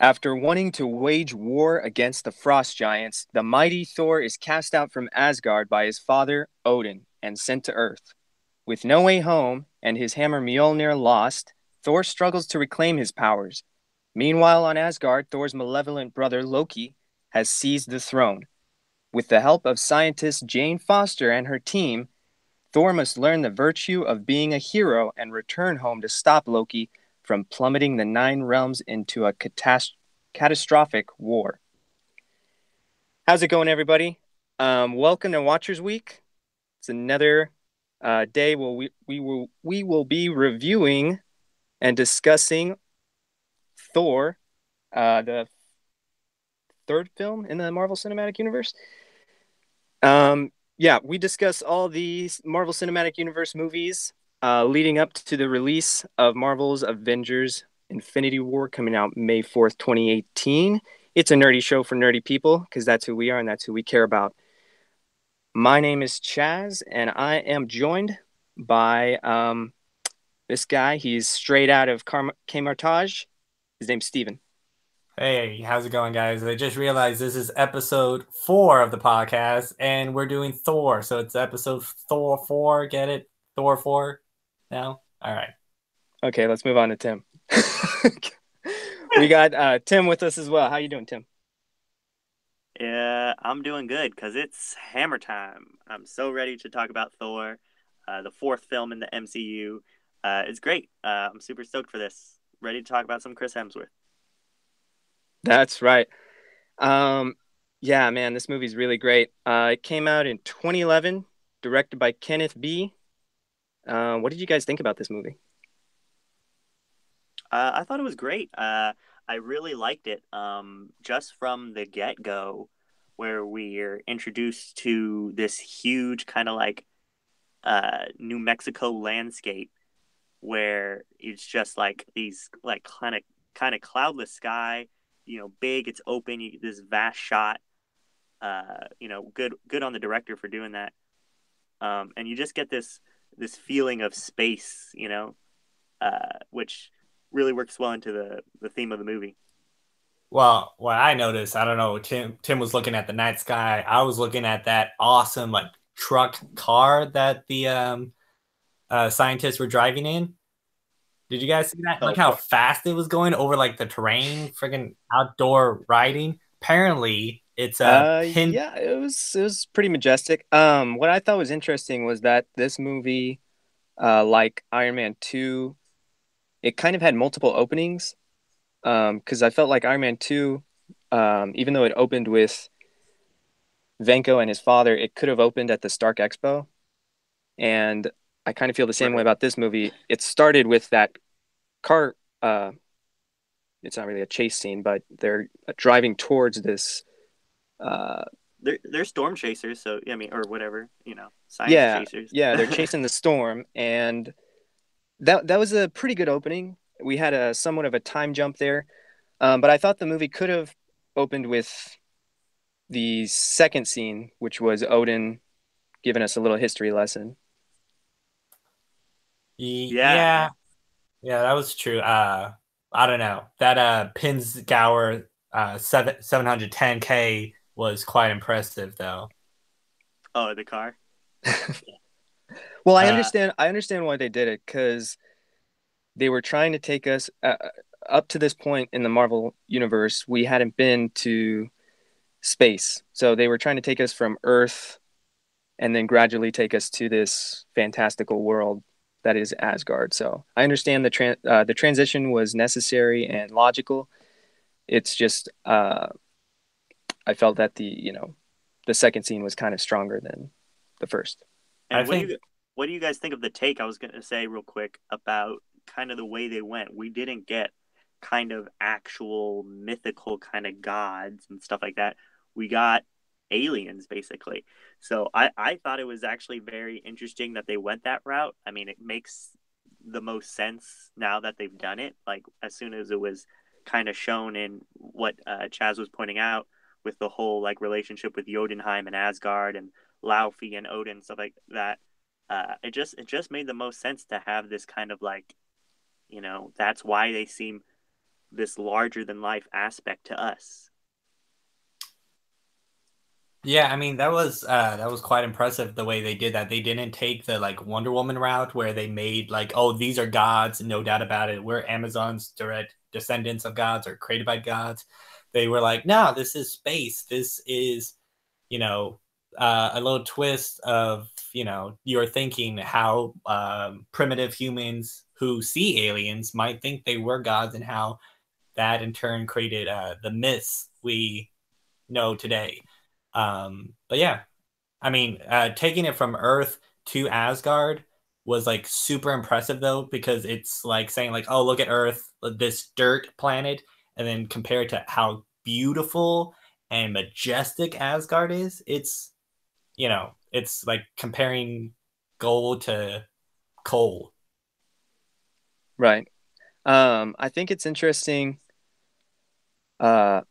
After wanting to wage war against the frost giants, the mighty Thor is cast out from Asgard by his father, Odin, and sent to Earth. With no way home and his hammer Mjolnir lost, Thor struggles to reclaim his powers. Meanwhile, on Asgard, Thor's malevolent brother, Loki, has seized the throne. With the help of scientist Jane Foster and her team, Thor must learn the virtue of being a hero and return home to stop Loki from plummeting the Nine Realms into a catastrophic war. How's it going, everybody? Welcome to Watchers Week. It's another day where we will be reviewing and discussing Thor, the third film in the Marvel Cinematic Universe. We discuss all these Marvel Cinematic Universe movies leading up to the release of Marvel's Avengers Infinity War coming out May 4th, 2018. It's a nerdy show for nerdy people because that's who we are and that's who we care about. My name is Chaz, and I am joined by this guy. He's straight out of Kmartage. His name's Steven. Hey, how's it going, guys? I just realized this is episode 4 of the podcast, and we're doing Thor. So it's episode Thor 4. Get it? Thor 4 now? All right. Okay, let's move on to Tim. We got Tim with us as well. How you doing, Tim? Yeah, I'm doing good because it's hammer time. I'm so ready to talk about Thor, the fourth film in the MCU. It's great. I'm super stoked for this. Ready to talk about some Chris Hemsworth. That's right. Yeah, man, this movie's really great. It came out in 2011, directed by Kenneth B. What did you guys think about this movie? I thought it was great. I really liked it. Just from the get-go, where we're introduced to this huge kind of like New Mexico landscape, where it's just like these like kind of cloudless sky. Big. It's open. This vast shot. Good on the director for doing that. And you just get this feeling of space. Which really works well into the theme of the movie. Well, what I noticed, I don't know, Tim was looking at the night sky. I was looking at that awesome like truck car that the scientists were driving in. Did you guys see that? Look how fast it was going over like the terrain, freaking outdoor riding. Apparently, it's a pin. Yeah, it was pretty majestic. What I thought was interesting was that this movie, like Iron Man 2, it kind of had multiple openings. Because I felt like Iron Man 2, even though it opened with Venko and his father, it could have opened at the Stark Expo. And I kind of feel the same way about this movie. It started with that car. It's not really a chase scene, but they're driving towards this. They're storm chasers, so I mean, or whatever, science chasers. Yeah, they're chasing the storm, and that was a pretty good opening. We had a somewhat of a time jump there, but I thought the movie could have opened with the second scene, which was Odin giving us a little history lesson. Yeah, that was true. I don't know. That Pinsgauer 710K was quite impressive, though. Oh, the car. Well, I understand why they did it, because they were trying to take us up to this point in the Marvel universe. We hadn't been to space, so they were trying to take us from Earth and then gradually take us to this fantastical world that is Asgard. So I understand the transition was necessary and logical. It's just I felt that the second scene was kind of stronger than the first. And what do you guys think of the take? I was going to say real quick about kind of the way they went. We didn't get kind of actual mythical kind of gods and stuff like that. We got aliens, basically. So I thought it was actually very interesting that they went that route. I mean, it makes the most sense now that they've done it. Like, as soon as it was kind of shown in what Chaz was pointing out with the whole like relationship with Jotunheim and Asgard and Laufey and Odin, stuff like that. it just made the most sense to have this kind of like, that's why they seem this larger than life aspect to us. Yeah, I mean that was quite impressive the way they did that. They didn't take the like Wonder Woman route where they made like, oh, these are gods, no doubt about it. We're Amazon's direct descendants of gods or created by gods. They were like, no, this is space. This is, you know, a little twist of, you're thinking how primitive humans who see aliens might think they were gods, and how that in turn created the myths we know today. But yeah, I mean, taking it from Earth to Asgard was like super impressive though, because it's like saying like, oh, look at Earth, this dirt planet, and then compare it to how beautiful and majestic Asgard is. It's like comparing gold to coal. Right. I think it's interesting. Uh,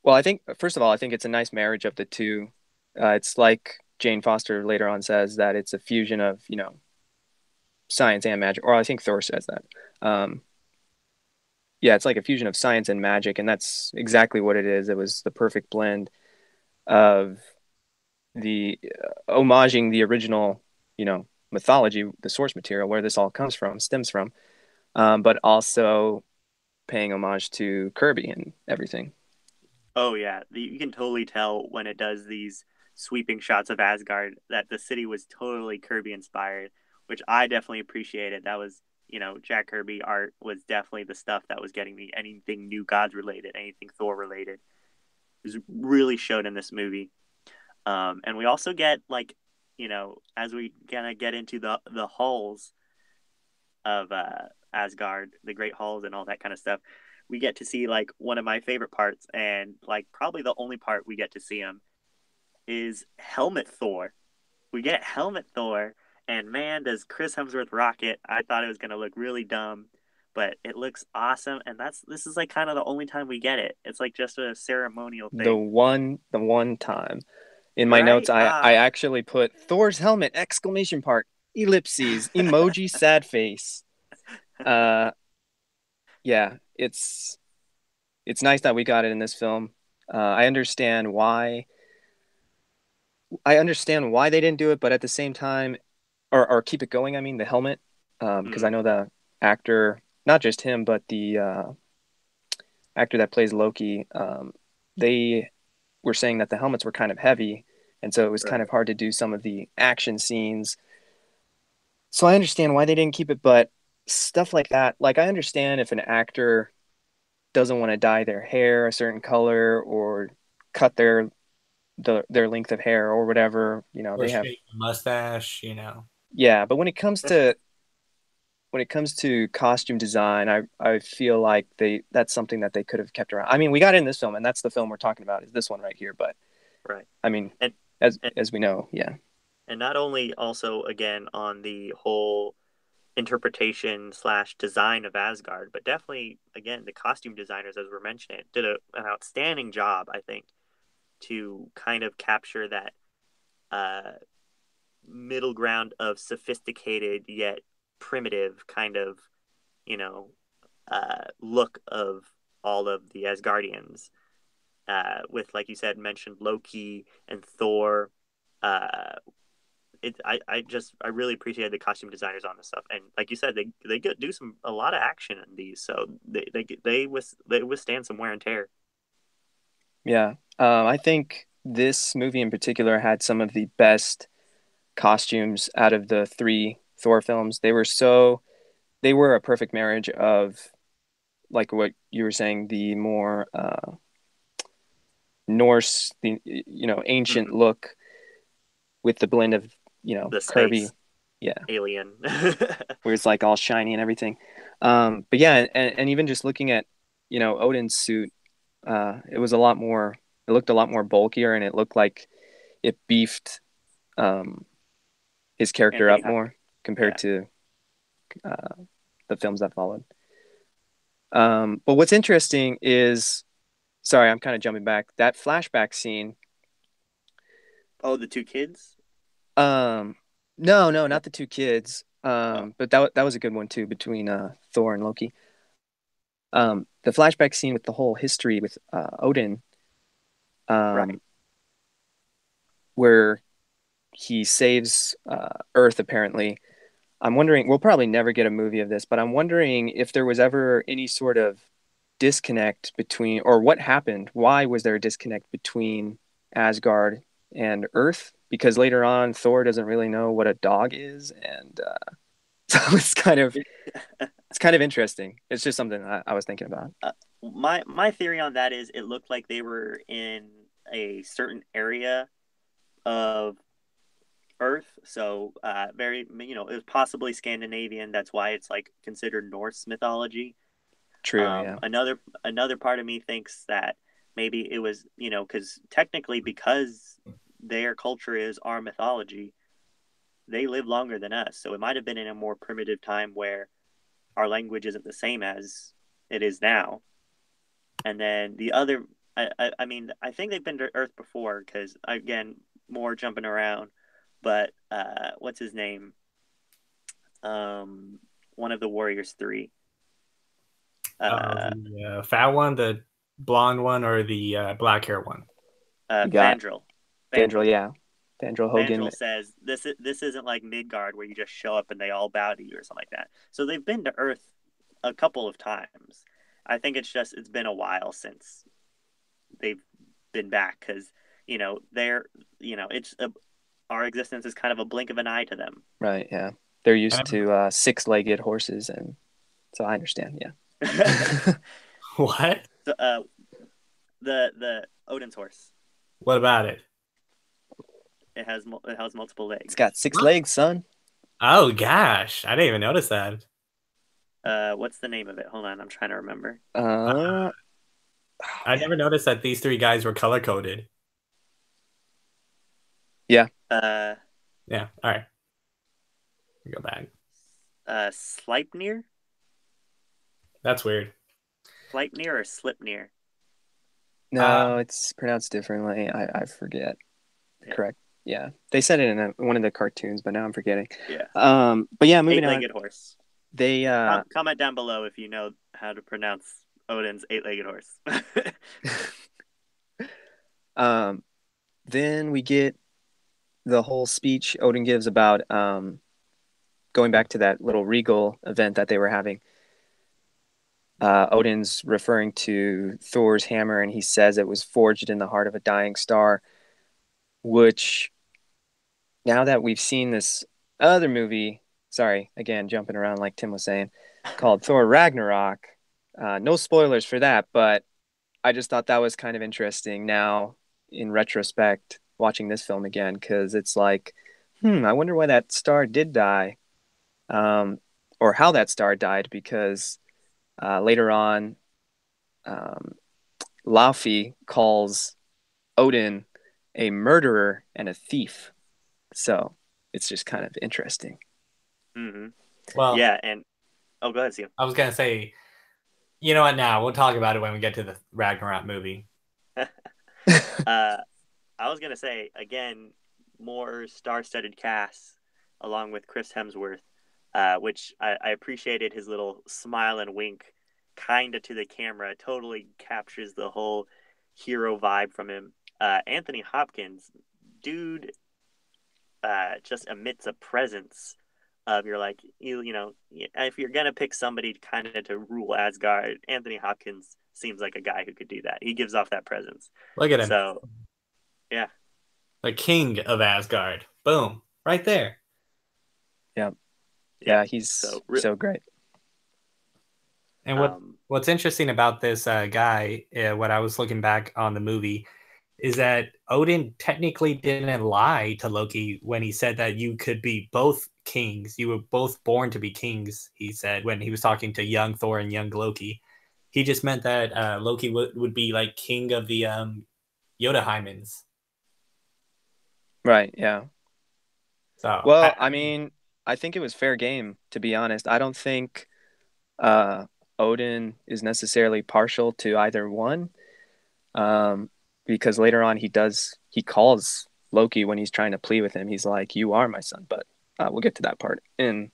well, I think first of all, I think it's a nice marriage of the two. It's like Jane Foster later on says that it's a fusion of, science and magic, or I think Thor says that. Um, yeah, it's like a fusion of science and magic, and that's exactly what it is. It was the perfect blend of the homaging the original, mythology, the source material, where this all comes from, stems from, but also paying homage to Kirby and everything. Oh yeah, you can totally tell when it does these sweeping shots of Asgard that the city was totally Kirby inspired, which I definitely appreciated. That was, Jack Kirby art was definitely the stuff that was getting me anything New Gods related, anything Thor related. It was really showed in this movie. And we also get like, as we kind of get into the halls of Asgard, the Great Halls, and all that kind of stuff, we get to see like one of my favorite parts, and like probably the only part we get to see him is Helmet Thor. We get Helmet Thor, and man, does Chris Hemsworth rock it! I thought it was gonna look really dumb, but it looks awesome, and this is like kind of the only time we get it. It's like just a ceremonial The thing, one time in my notes, right? I actually put Thor's helmet exclamation part ellipses emoji sad face. Uh, yeah, it's nice that we got it in this film. I understand why they didn't do it, but at the same time, or keep it going. I mean, the helmet, because I Mm, know the actor, not just him, but the actor that plays Loki, they were saying that the helmets were kind of heavy, and so it was kind right. of hard to do some of the action scenes. So I understand why they didn't keep it, but stuff like that, like I understand if an actor doesn't want to dye their hair a certain color or cut their length of hair or whatever, Or they have. shave a mustache. Yeah, but when it comes to costume design, I feel like that's something that they could have kept around. I mean, we got it in this film, and that's the film we're talking about, is this one right here. But Right. I mean, And as and as we know, yeah, and not only also again on the whole interpretation slash design of Asgard, but definitely again the costume designers, as we're mentioning, did an outstanding job, I think, to kind of capture that uh, middle ground of sophisticated yet primitive kind of you know look of all of the Asgardians. With like you said, mentioned Loki and Thor. Uh, I really appreciate the costume designers on this stuff, and like you said, they do a lot of action in these, so they withstand some wear and tear. yeah. I think this movie in particular had some of the best costumes out of the three Thor films. They were a perfect marriage of, like what you were saying, the more Norse, the ancient Mm-hmm. look with the blend of The Kirby, space yeah, alien. where it's like all shiny and everything. But yeah, and even just looking at Odin's suit, it was a lot more. It looked a lot more bulkier, and it looked like it beefed um, his character Anthony up Hopkins. more compared Yeah. to uh, the films that followed. But what's interesting is, sorry, I'm kind of jumping back. That flashback scene. Oh, the two kids. Um, No, no, not the two kids. Oh, But that was a good one too between Thor and Loki. The flashback scene with the whole history with Odin, right. um, where he saves Earth apparently. I'm wondering, we'll probably never get a movie of this, but I'm wondering if there was ever any sort of disconnect between, or what happened? Why was there a disconnect between Asgard and Earth? Because later on, Thor doesn't really know what a dog is, and so it's kind of interesting. It's just something I was thinking about. Uh, my theory on that is it looked like they were in a certain area of Earth, so very it was possibly Scandinavian. That's why it's like considered Norse mythology. True, yeah, Another part of me thinks that maybe it was because technically because their culture is our mythology, they live longer than us, so it might have been in a more primitive time where our language isn't the same as it is now. And then the other, I mean, I think they've been to Earth before because again, more jumping around. But what's his name? Um, One of the Warriors Three. Uh, The fat one, the blonde one, or the black hair one? you got Fandral. Fandral, Fandral. yeah, Fandral Hogan. Fandral says this isn't like Midgard where you just show up and they all bow to you or something like that. So they've been to Earth a couple of times. I think it's been a while since they've been back because they're it's our existence is kind of a blink of an eye to them. Right, yeah, they're I used never- to six-legged horses, and so I understand. So Yeah, What? the Odin's horse, What about it? it has multiple it's legs. got six What? legs, son. Oh gosh, I didn't even notice that. What's the name of it? Hold on, I'm trying to remember. Uh, Oh I man, never noticed that these three guys were color coded. yeah, Uh, Yeah. All right. Go back. Sleipnir, That's weird. Sleipnir or Slipnir. no, it's pronounced differently. I forget the Yeah, correct. Yeah, they said it in one of the cartoons, but now I'm forgetting. yeah, But yeah, moving on. eight-legged horse. They Comment down below if you know how to pronounce Odin's eight-legged horse. um then we get the whole speech Odin gives about going back to that little regal event that they were having. Odin's referring to Thor's hammer, and he says it was forged in the heart of a dying star. Which, now that we've seen this other movie, sorry, again, jumping around like Tim was saying, called Thor Ragnarok. No spoilers for that, but I just thought that was kind of interesting now in retrospect, watching this film again, because it's like, I wonder why that star did die, um, or how that star died, because later on, um, Laufey calls Odin a murderer and a thief. So it's just kind of interesting. hmm Well, Yeah, and oh, go ahead, Steve. I was gonna say, you know what? Now we'll talk about it when we get to the Ragnarok movie. uh, I was gonna say again, more star-studded cast along with Chris Hemsworth, which I appreciated his little smile and wink, kinda to the camera. Totally captures the whole hero vibe from him. Anthony Hopkins, dude, just emits a presence of you're like if you're gonna pick somebody kind of to rule Asgard, Anthony Hopkins seems like a guy who could do that. He gives off that presence. Look at him, So yeah, the king of Asgard. Boom, right there. Yeah. yeah. Yeah, he's So so great. And um, what's interesting about this guy, what I was looking back on the movie, is that Odin technically didn't lie to Loki when he said that you could be both kings. You were both born to be kings, he said, when he was talking to young Thor and young Loki. He just meant that Loki would be like king of the Yodaheimans. Right. Yeah. So, Well, I mean, I think it was fair game, to be honest. I don't think uh, Odin is necessarily partial to either one, um, because later on he calls Loki when he's trying to plead with him. He's like, "You are my son," but We'll get to that part in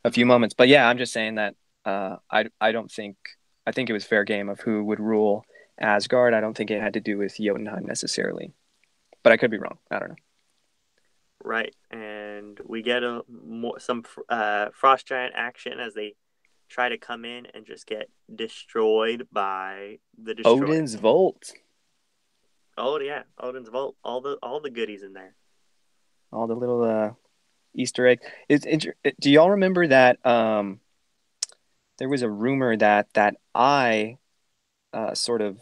a few moments. But yeah, I'm just saying that I don't think I think it was fair game of who would rule Asgard. I don't think it had to do with Jotunheim necessarily, but I could be wrong. I don't know. Right, and we get some frost giant action as they try to come in and just get destroyed by the destroyer. Odin's Volt. Oh yeah, Odin's Vault. All the goodies in there. All the little Easter egg. Do y'all remember that there was a rumor that that eye sort of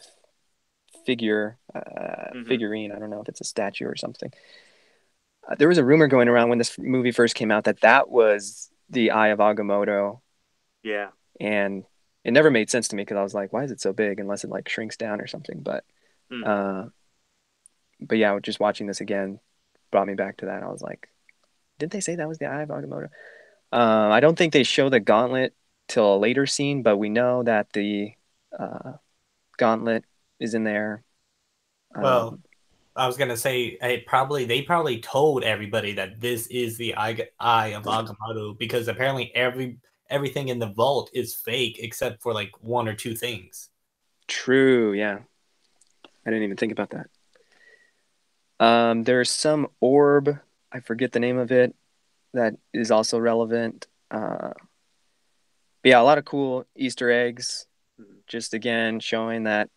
figurine, I don't know if it's a statue or something. There was a rumor going around when this movie first came out that that was the Eye of Agamotto. Yeah. And it never made sense to me because I was like, why is it so big unless it like shrinks down or something? But yeah, just watching this again brought me back to that. I was like, didn't they say that was the Eye of Agamotto? I don't think they show the gauntlet till a later scene, but we know that the gauntlet is in there. Well, I was gonna say they probably told everybody that this is the eye of Agamotto because apparently everything in the vault is fake except for like one or two things. True, yeah. I didn't even think about that. There's some orb, I forget the name of it, that is also relevant. But yeah, a lot of cool Easter eggs. Just again showing that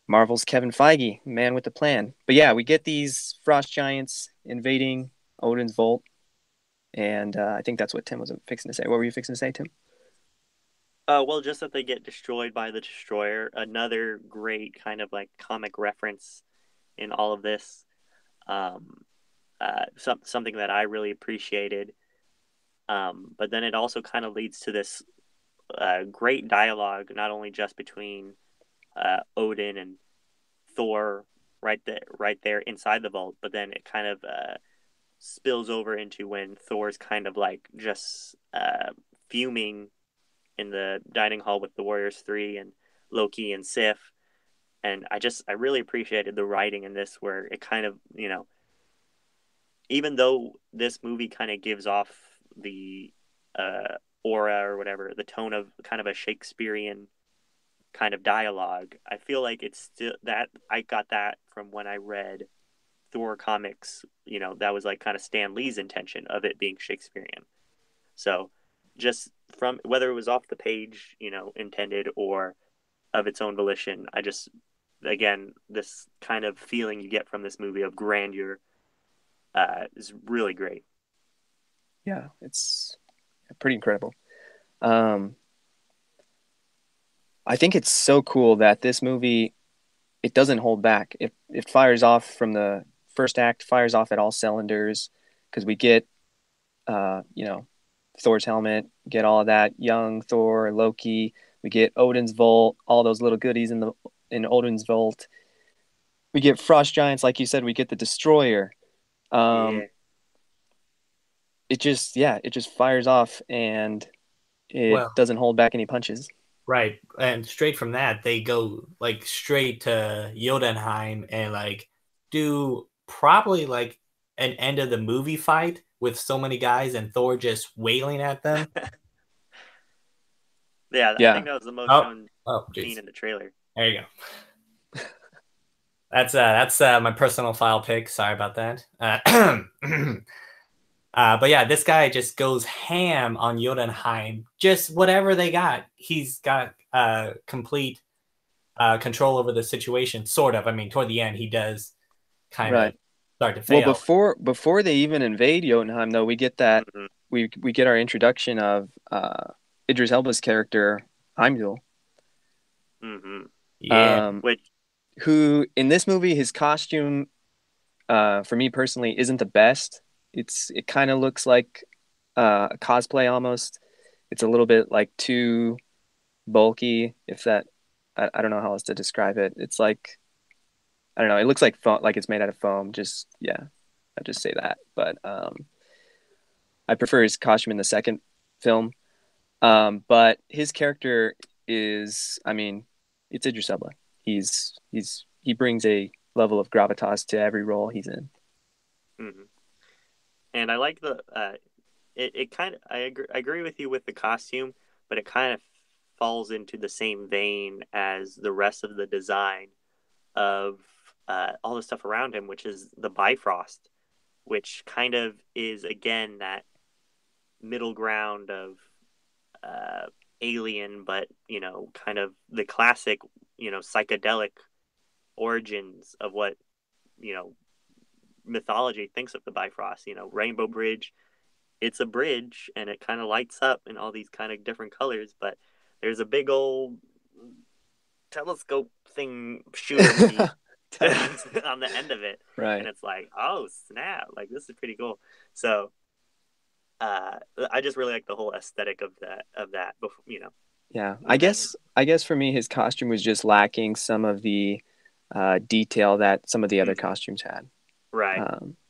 Marvel's Kevin Feige, man with the plan. But yeah, we get these frost giants invading Odin's Vault, and I think that's what Tim was fixing to say. What were you fixing to say, Tim? Well, just that they get destroyed by the destroyer. Another great kind of like comic reference in all of this. Something that I really appreciated. But then it also kind of leads to this great dialogue, not only just between Odin and Thor right there inside the vault, but then it kind of spills over into when Thor's kind of like just fuming in the dining hall with the Warriors 3 and Loki and Sif. And I really appreciated the writing in this where it kind of, even though this movie kind of gives off the aura or whatever, the tone of kind of a Shakespearean kind of dialogue, I feel like it's still that I got that from when I read Thor comics, that was like kind of Stan Lee's intention of it being Shakespearean. So just from whether it was off the page, intended or of its own volition, again, this kind of feeling you get from this movie of grandeur is really great. Yeah, it's pretty incredible. I think it's so cool that this movie, it doesn't hold back. It fires off from the first act, fires off at all cylinders because we get, Thor's helmet, get all of that, young Thor, Loki. We get Odin's Vault, all those little goodies in Odin's Vault. We get frost giants, like you said. We get the destroyer. Yeah. It just fires off and it Well, doesn't hold back any punches. right, and straight from that they go like straight to Jotunheim and like do probably like an end of the movie fight with so many guys and Thor just wailing at them. Yeah, I think that was the most shown scene Geez. in the trailer. There you go. That's my personal file pick. Sorry about that. But yeah, this guy just goes ham on Jotunheim. Just whatever they got, he's got complete control over the situation. Sort of. I mean, toward the end, he does kind of start to fail. Well, before they even invade Jotunheim, though, we get that we get our introduction of Idris Elba's character Heimdall. Yeah. Who in this movie, his costume, for me personally, isn't the best. It kind of looks like a cosplay almost. It's a little bit like too bulky. If that, I don't know how else to describe it. It's like, I don't know. It looks like like it's made out of foam. Just I'll just say that. But I prefer his costume in the second film. But his character is, I mean, it's Idris Elba. He brings a level of gravitas to every role he's in. And I like the it kind of I agree with you with the costume, but it kind of falls into the same vein as the rest of the design of all the stuff around him, which is the Bifrost, which kind of is again that middle ground of uh, alien, but kind of the classic, psychedelic origins of what you know mythology thinks of the Bifrost. Rainbow Bridge. It's a bridge, and it kind of lights up in all these kind of different colors, but there's a big old telescope thing shooter me on the end of it, and Right. it's like, oh snap! Like this is pretty cool. So I just really like the whole aesthetic of that. Yeah. I With that. guess I guess for me his costume was just lacking some of the detail that some of the other Mhm. costumes had. Right.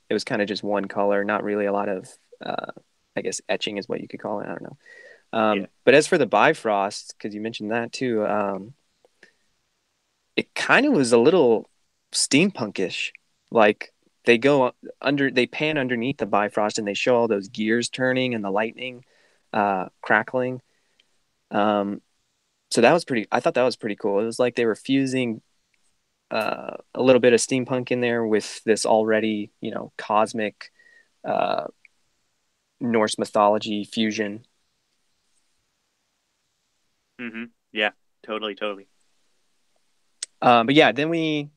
It was kind of just one color, not really a lot of I guess etching is what you could call it. I don't know. Yeah. But as for the Bifrost, because you mentioned that too, it kind of was a little steampunkish. Like they pan underneath the Bifrost and they show all those gears turning and the lightning crackling. Um, so that was pretty. I thought that was pretty cool. It was like they were fusing a little bit of steampunk in there with this already, cosmic uh, Norse mythology fusion. Yeah. Totally. Totally. But yeah, then we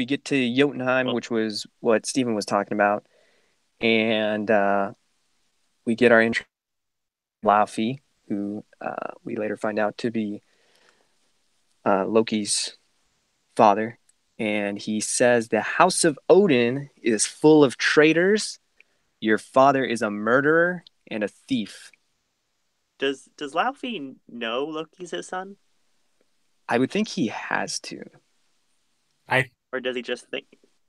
get to Jotunheim, Well, which was what Stephen was talking about, and we get our intro Laufey, who we later find out to be Loki's father, and he says the House of Odin is full of traitors. Your father is a murderer and a thief. does Laufey know Loki's his son, I would think he has to. I or does he just think?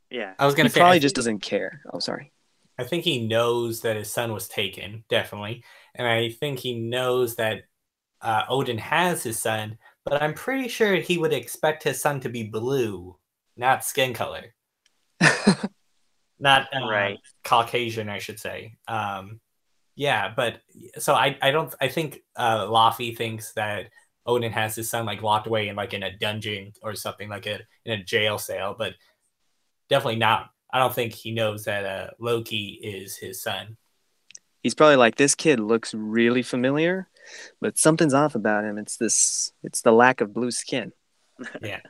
Yeah. I was He gonna say probably just doesn't care. Oh, sorry. I think he knows that his son was taken, definitely, and I think he knows that Odin has his son, but I'm pretty sure he would expect his son to be blue, not skin color, not Right. Caucasian, I should say. Yeah, but so I don't I think Laufey thinks that Odin has his son like locked away in like in a dungeon or something like in a jail cell, but definitely not. I don't think he knows that Loki is his son. He's probably like, this kid looks really familiar, but something's off about him. It's the lack of blue skin. Yeah.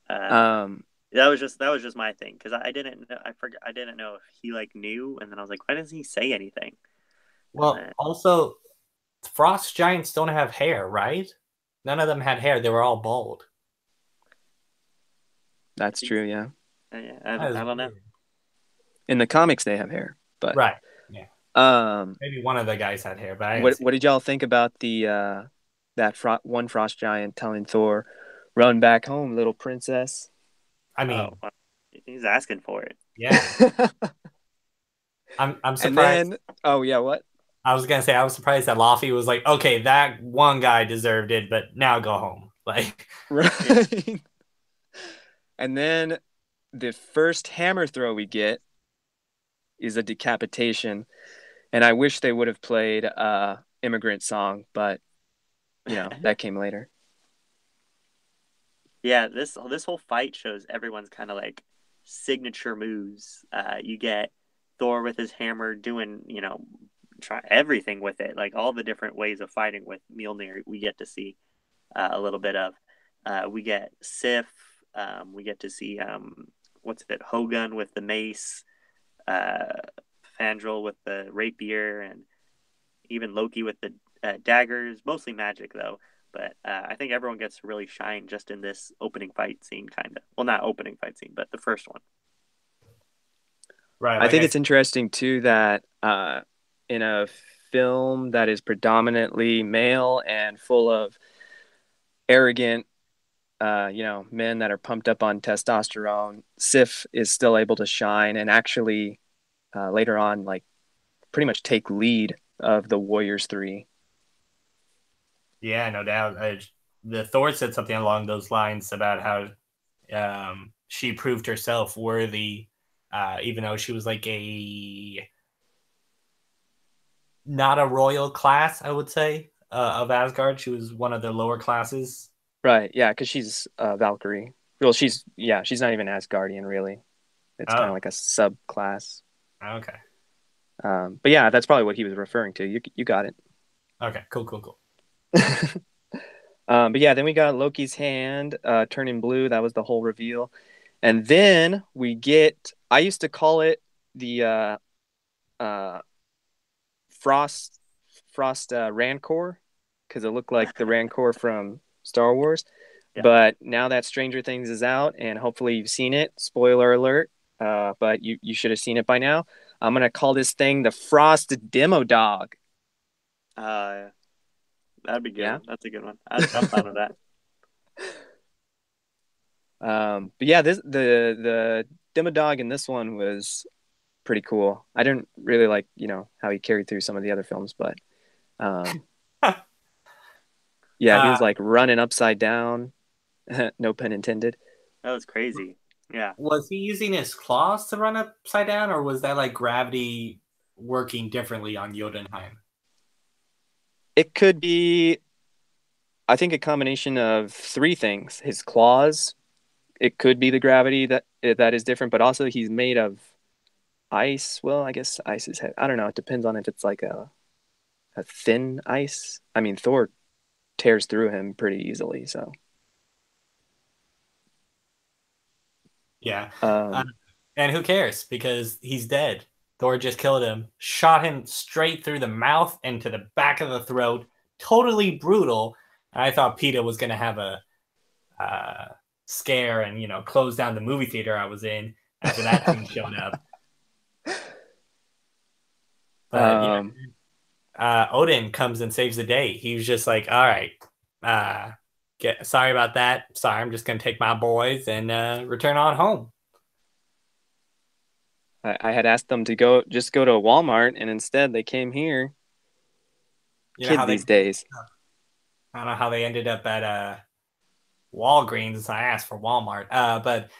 uh, Um, that was just my thing because I didn't know, I didn't know if he like knew, and then I was like, why doesn't he say anything? And Well, then also frost giants don't have hair, right? None of them had hair. They were all bald. I that's think true, yeah. yeah, That is I don't know. weird. In the comics, they have hair, but Right. Yeah. um, Maybe one of the guys had hair, but I didn't what see what did y'all think about the one frost giant telling Thor, "Run back home, little princess"? I Oh, mean, well, he's asking for it. yeah. I'm And surprised. then, oh yeah, what? I was gonna say I was surprised that Laffy was like, okay, that one guy deserved it, but now go home. Like, Yeah. Right. And then the first hammer throw we get is a decapitation, and I wish they would have played "Immigrant Song," but that came later. Yeah, this whole fight shows everyone's kind of like signature moves. You get Thor with his hammer doing, try everything with it, like all the different ways of fighting with Mjolnir. We get to see a little bit of. We get Sif. We get to see what's it? Hogun with the mace. Uh, Fandral with the rapier, and even Loki with the daggers. Mostly magic though. But I think everyone gets to really shine just in this opening fight scene, kind of. Well, not opening fight scene, but the first one. right, I like think I it's interesting too that in a film that is predominantly male and full of arrogant, men that are pumped up on testosterone, Sif is still able to shine and actually later on, like, pretty much take lead of the Warriors Three. yeah, no doubt. The Thor said something along those lines about how she proved herself worthy even though she was like a not a royal class, I would say, of Asgard. She was one of the lower classes. Right, yeah, because she's Valkyrie. Well, she's not even Asgardian really. It's kind of Oh, like a subclass. okay. But yeah, that's probably what he was referring to. You got it. Okay, cool, cool, cool. But yeah, then we got Loki's hand turning blue. That was the whole reveal. And then we get, I used to call it the uh, Frost Rancor because it looked like the Rancor from Star Wars. Yeah. But now that Stranger Things is out, and hopefully you've seen it, spoiler alert, but you should have seen it by now. I'm going to call this thing the Frost Demo Dog. That'd be good. Yeah. That's a good one. I'm fine with that. But yeah, the Demo Dog in this one was pretty cool. I didn't really like, how he carried through some of the other films, but yeah, he was like running upside down. No pun intended. That was crazy. Yeah. Was he using his claws to run upside down, or was that like gravity working differently on Jotunheim? It could be, I think, a combination of three things. His claws, it could be the gravity that is different, but also he's made of ice. Well, I guess ice is heavy. I don't know. It depends on if it's like a thin ice. I mean, Thor tears through him pretty easily, so. Yeah. And who cares? Because he's dead. Thor just killed him, shot him straight through the mouth and to the back of the throat. Totally brutal. I thought PETA was going to have a scare and, close down the movie theater I was in after that thing showed up. But Odin comes and saves the day. He was just like, all right, sorry about that. Sorry, I'm just going to take my boys and return on home. I had asked them to go to a Walmart, and instead they came here. Kids these days. I don't know how they ended up at Walgreens. I asked for Walmart. But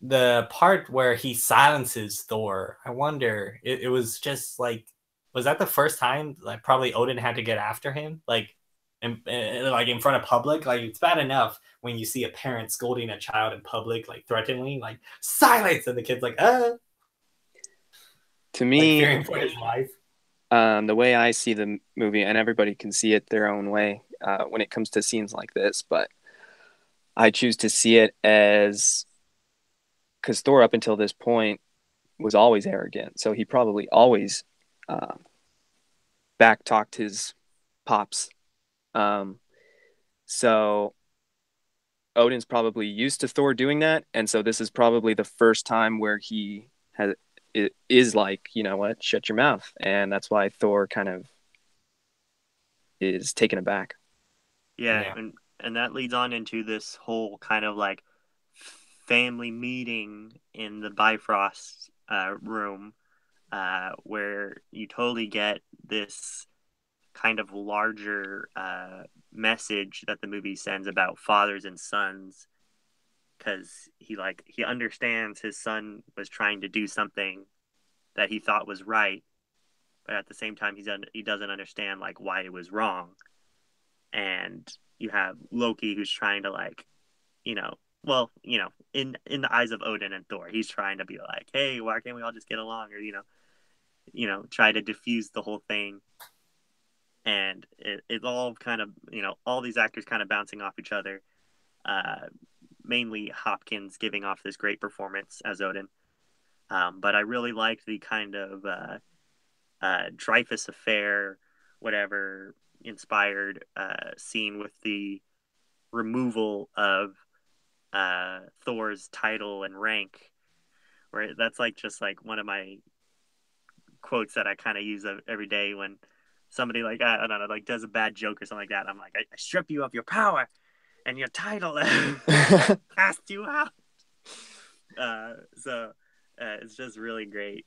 the part where he silences Thor, I wonder, it was just like, was that the first time like probably Odin had to get after him? Like in front of public? Like, it's bad enough when you see a parent scolding a child in public, like threateningly, like silence, and the kid's like, To me, like fearing for his life. The way I see the movie, and everybody can see it their own way when it comes to scenes like this, but I choose to see it as, because Thor up until this point was always arrogant, so he probably always back talked his pops. So Odin's probably used to Thor doing that, and so this is probably the first time where he is like, you know what, shut your mouth, and that's why Thor kind of is taken aback. Yeah. And that leads on into this whole kind of like family meeting in the Bifrost room, where you totally get this kind of larger message that the movie sends about fathers and sons, because he understands his son was trying to do something that he thought was right, but at the same time he doesn't understand like why it was wrong. And you have Loki, who's trying to like, in the eyes of Odin and Thor, he's trying to be like, hey, why can't we all just get along, or try to diffuse the whole thing. And it's all kind of, all these actors kind of bouncing off each other. Mainly Hoppkins giving off this great performance as Odin. But I really liked the kind of Dreyfus affair, whatever, inspired scene with the removal of Thor's title and rank, where that's like just like one of my quotes that I kind of use every day when somebody like, I don't know, like does a bad joke or something like that. I'm like, I strip you of your power and your title cast you out. So it's just really great.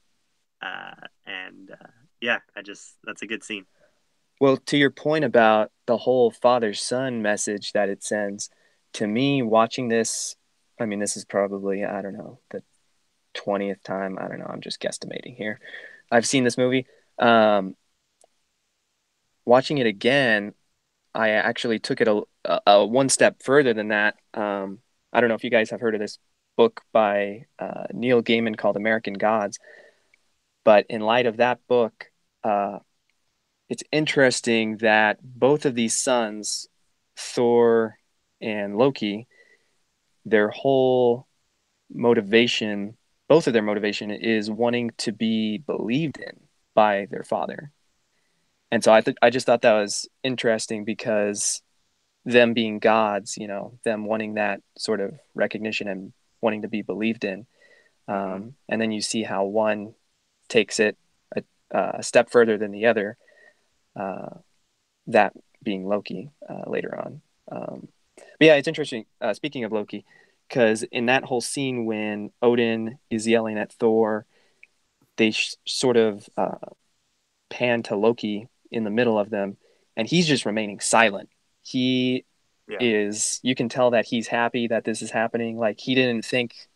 Yeah, that's a good scene. Well, to your point about the whole father-son message that it sends, to me, watching this, I mean, this is probably, I don't know, the 20th time. I don't know. I'm just guesstimating here. I've seen this movie. Um, Watching it again, I actually took it a one step further than that. I don't know if you guys have heard of this book by Neil Gaiman called American Gods, but in light of that book, uh, it's interesting that both of these sons, Thor and Loki, their whole motivation, both of their motivation is wanting to be believed in by their father. And so I just thought that was interesting because them being gods, them wanting that sort of recognition and wanting to be believed in. And then you see how one takes it a step further than the other, that being Loki later on. But yeah, it's interesting. Speaking of Loki, because in that whole scene when Odin is yelling at Thor, they sort of pan to Loki in the middle of them, and he's just remaining silent. He you can tell that he's happy that this is happening. Like, he didn't think,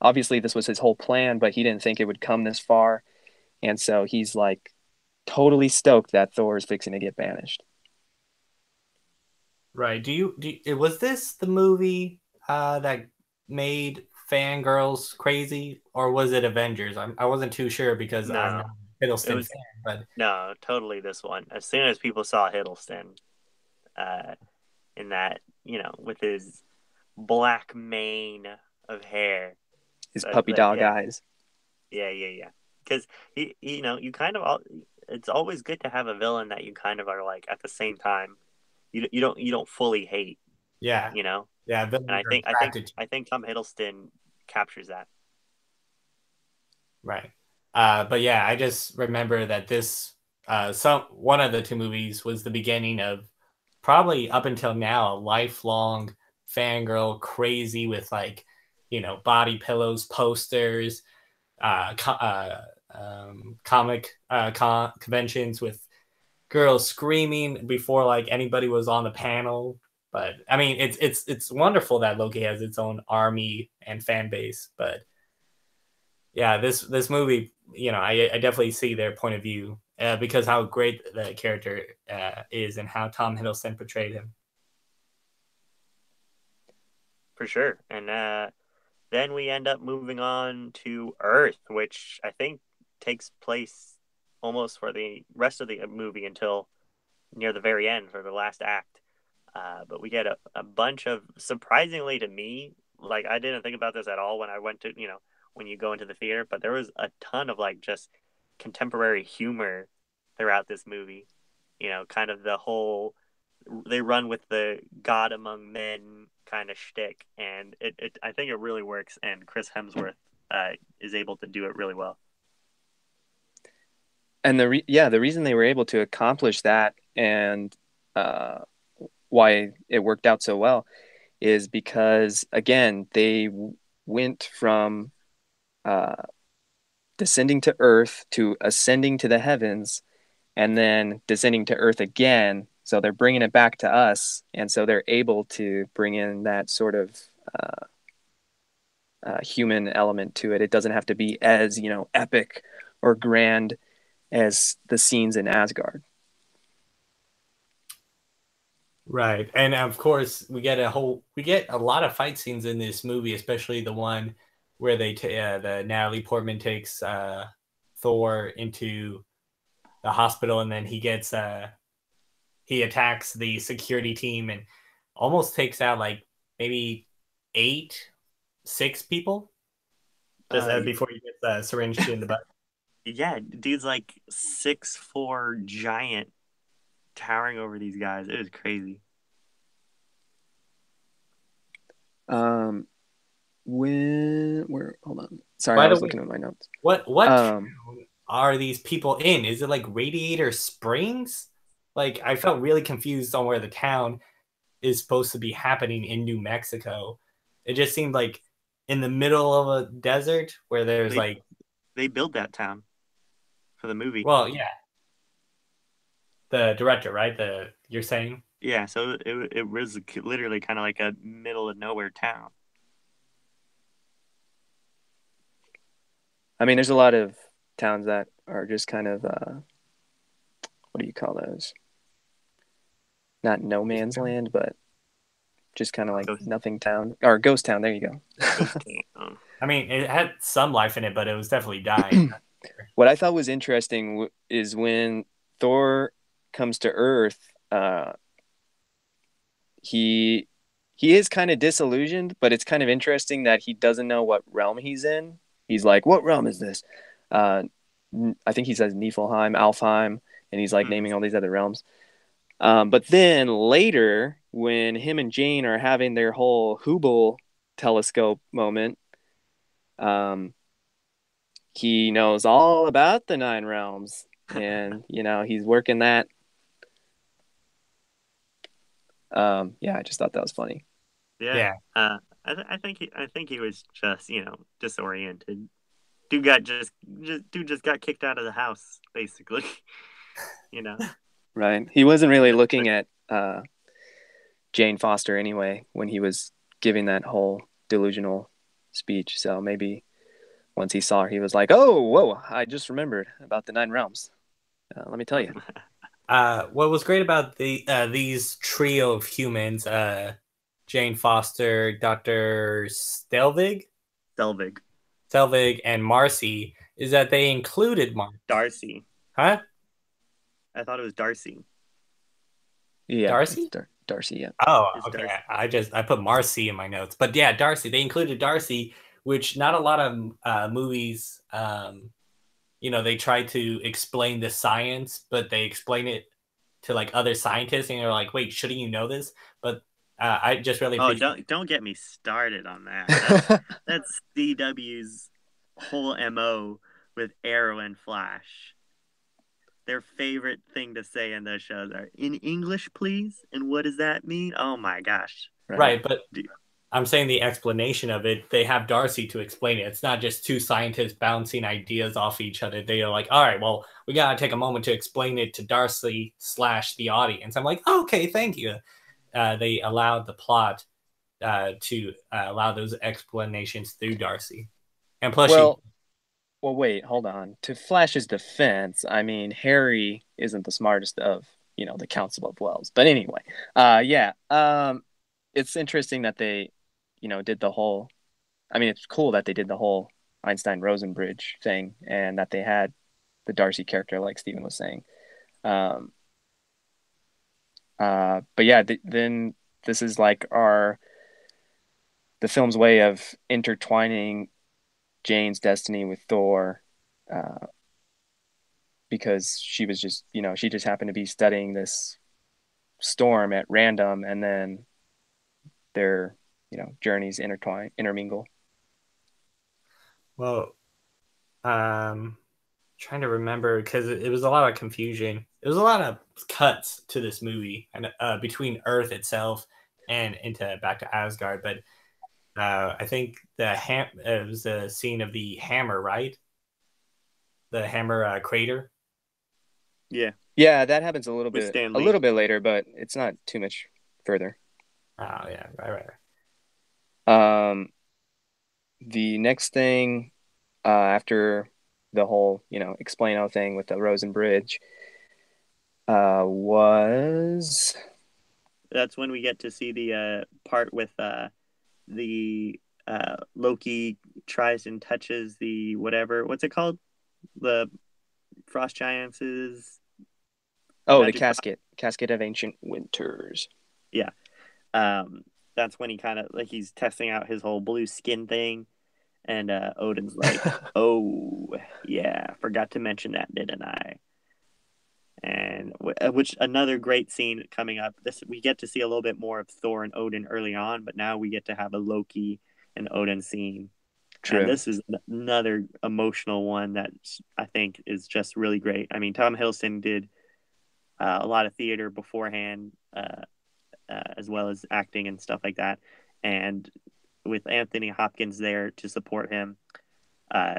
obviously this was his whole plan, but he didn't think it would come this far. And so he's like totally stoked that Thor is fixing to get banished. Right. Was this the movie that made fangirls crazy, or was it Avengers? I wasn't too sure because I'm No, not a it Hiddleston was fan, but no, totally this one. As soon as people saw Hiddleston, uh, in that, with his black mane of hair, His puppy dog eyes. yeah. Because you kind of it's always good to have a villain that you kind of are like at the same time. You don't fully hate, yeah, you know. yeah, And villains I are think I think attracted to. I think Tom Hiddleston captures that. Right. But yeah, I just remember that this one of the two movies was the beginning of probably up until now a lifelong fangirl crazy with like, body pillows, posters, comic conventions with girls screaming before like anybody was on the panel. But I mean, it's wonderful that Loki has its own army and fan base, but yeah, this movie, I definitely see their point of view because how great the character is and how Tom Hiddleston portrayed him. For sure. And then we end up moving on to Earth, which I think takes place almost for the rest of the movie until near the very end for the last act. But we get a bunch of, surprisingly to me, like I didn't think about this at all when I went to, when you go into the theater, but there was a ton of like just contemporary humor throughout this movie. Kind of the whole, they run with the God among men kind of shtick, and I think it really works, and Chris Hemsworth is able to do it really well. And the reason they were able to accomplish that and why it worked out so well is because, again, they went from descending to earth to ascending to the heavens and then descending to earth again. So they're bringing it back to us. And so they're able to bring in that sort of human element to it. It doesn't have to be as, epic or grand as the scenes in Asgard. Right. And of course, we get a lot of fight scenes in this movie, especially the one where the Natalie Portman takes Thor into the hospital, and then he attacks the security team and almost takes out like maybe 6 people just before he gets syringed in the butt. Yeah, dude's like 6'4" giant towering over these guys. It was crazy. Hold on. Sorry, By I the was way, looking at my notes. what town are these people in? Is it like Radiator Springs? Like, I felt really confused on where the town is supposed to be happening in New Mexico. It just seemed like in the middle of a desert where there's they build that town for the movie. well, yeah, the director, right? You're saying? Yeah, so it was literally kind of like a middle of nowhere town. I mean, there's a lot of towns that are just kind of what do you call those? Not no man's land, but just kind of like Ghost, nothing town or ghost town. There you go. ghost town. I mean, it had some life in it, but it was definitely dying. What I thought was interesting is when Thor comes to Earth, he he is kind of disillusioned, but it's kind of interesting that he doesn't know what realm he's in. He's like, "What realm is this?" Uh, I think he says Niflheim, Alfheim, and he's like naming all these other realms. But then later, when him and Jane are having their whole Hubble telescope moment, um, he knows all about the nine realms, and he's working that. Yeah, I just thought that was funny. Yeah. Yeah. I think he was just disoriented. Dude just got kicked out of the house basically. you know. Right? He wasn't really Just looking at Jane Foster anyway when he was giving that whole delusional speech. So maybe once he saw her, he was like, "Oh, whoa! I just remembered about the nine realms. Let me tell you." What was great about these trio of humans, Jane Foster, Dr. Selvig. Selvig, and Marcy, is that they included Darcy. Huh? I thought it was Darcy. Yeah, Darcy? Darcy. Yeah. Oh, It's okay. Darcy. I put Marcy in my notes, but yeah, Darcy. They included Darcy, which not a lot of movies. They try to explain the science, but they explain it to like other scientists, and they're like, "Wait, shouldn't you know this?" But I just really Oh, appreciate. don't get me started on that. That's CW's whole MO with Arrow and Flash. Their favorite thing to say in those shows are in English, please. And what does that mean? Oh my gosh. Right. Right, but I'm saying the explanation of it, they have Darcy to explain it. It's not just two scientists bouncing ideas off each other. They are like, all right, well, we got to take a moment to explain it to Darcy / the audience. I'm like, oh, okay, thank you. They allowed the plot to allow those explanations through Darcy. And plus, Well, wait, hold on. To Flash's defense, I mean, Harry isn't the smartest of, the Council of Wells. But anyway, yeah, it's interesting that they, did the whole. I mean, it's cool that they did the whole Einstein-Rosen bridge thing, and that they had the Darcy character, like Steven was saying. Um, but yeah, then this is like the film's way of intertwining Jane's destiny with Thor, uh, because she was just, she just happened to be studying this storm at random, and then their, journeys intermingle. well, trying to remember because it was a lot of confusion. It was a lot of cuts to this movie and between Earth itself and into back to Asgard. But I think it was the scene of the hammer, right? The hammer crater. Yeah. Yeah, that happens With Stan a Lee. little bit later, but it's not too much further. Oh yeah, right. Um, the next thing, after the whole, explain-o thing with the Rosen Bridge, was That's when we get to see the part with the Loki tries and touches the whatever. What's it called? The Frost Giants' the magic. casket of ancient winters. Yeah. Um, that's when he kind of like he's testing out his whole blue skin thing, and Odin's like, "Oh yeah, forgot to mention that, didn't I?" And which another great scene coming up. This we get to see a little bit more of Thor and Odin early on, but now we get to have a Loki and Odin scene. And True. this is another emotional one that I think is just really great. I mean, Tom Hiddleston did a lot of theater beforehand, as well as acting and stuff like that. And with Anthony Hopkins there to support him,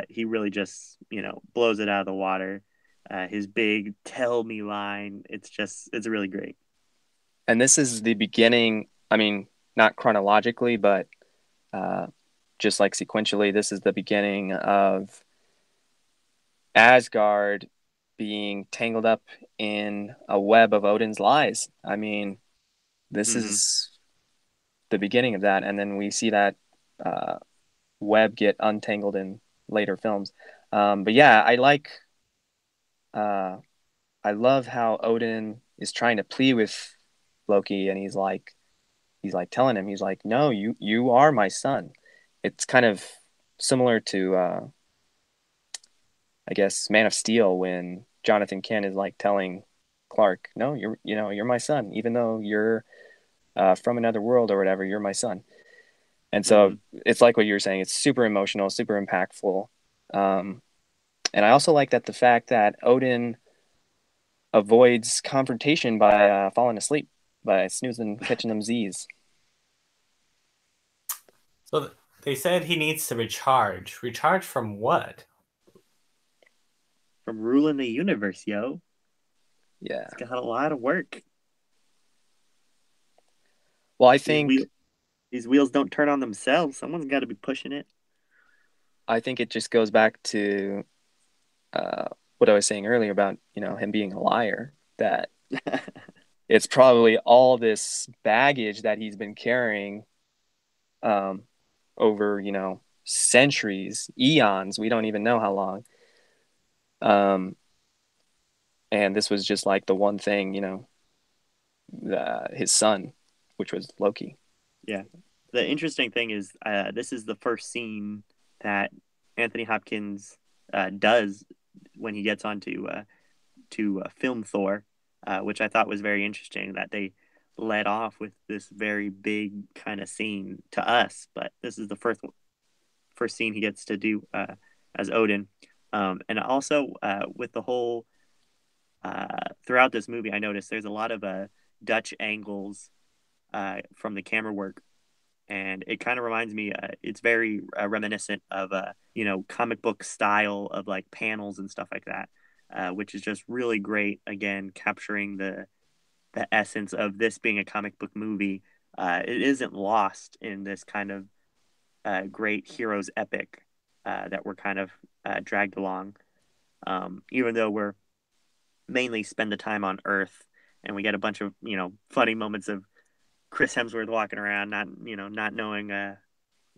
he really just blows it out of the water. His big "tell me" line, it's really great. And this is the beginning. I mean, not chronologically, but just like sequentially, this is the beginning of Asgard being tangled up in a web of Odin's lies. I mean, this is the beginning of that, and then we see that web get untangled in later films. But yeah, I love how Odin is trying to plead with Loki, and he's like telling him, he's like, no, you are my son. It's kind of similar to I guess Man of Steel, when Jonathan Kent is like telling Clark, no, you're my son, even though you're from another world or whatever, you're my son. And so it's like what you were saying, it's super emotional, super impactful. And I also like that the fact that Odin avoids confrontation by falling asleep, by snoozing, catching them Z's. So they said he needs to recharge. Recharge from what? From ruling the universe, yo. Yeah. It's got a lot of work. Well, I think these wheels don't turn on themselves. Someone's got to be pushing it. I think it just goes back to what I was saying earlier about, him being a liar, that it's probably all this baggage that he's been carrying over, centuries, eons. We don't even know how long. And this was just like the one thing, his son, which was Loki. Yeah. The interesting thing is this is the first scene that Anthony Hopkins does when he gets on to film Thor, which I thought was very interesting, that they led off with this very big kind of scene to us, but this is the first scene he gets to do as Odin. And also with the whole throughout this movie, I noticed there's a lot of Dutch angles from the camera work, and it kind of reminds me, it's very reminiscent of comic book style of like panels and stuff like that, which is just really great, again capturing the essence of this being a comic book movie. It isn't lost in this kind of great heroes epic that we're kind of dragged along, even though we're mainly spend the time on Earth, and we get a bunch of funny moments of Chris Hemsworth walking around, not knowing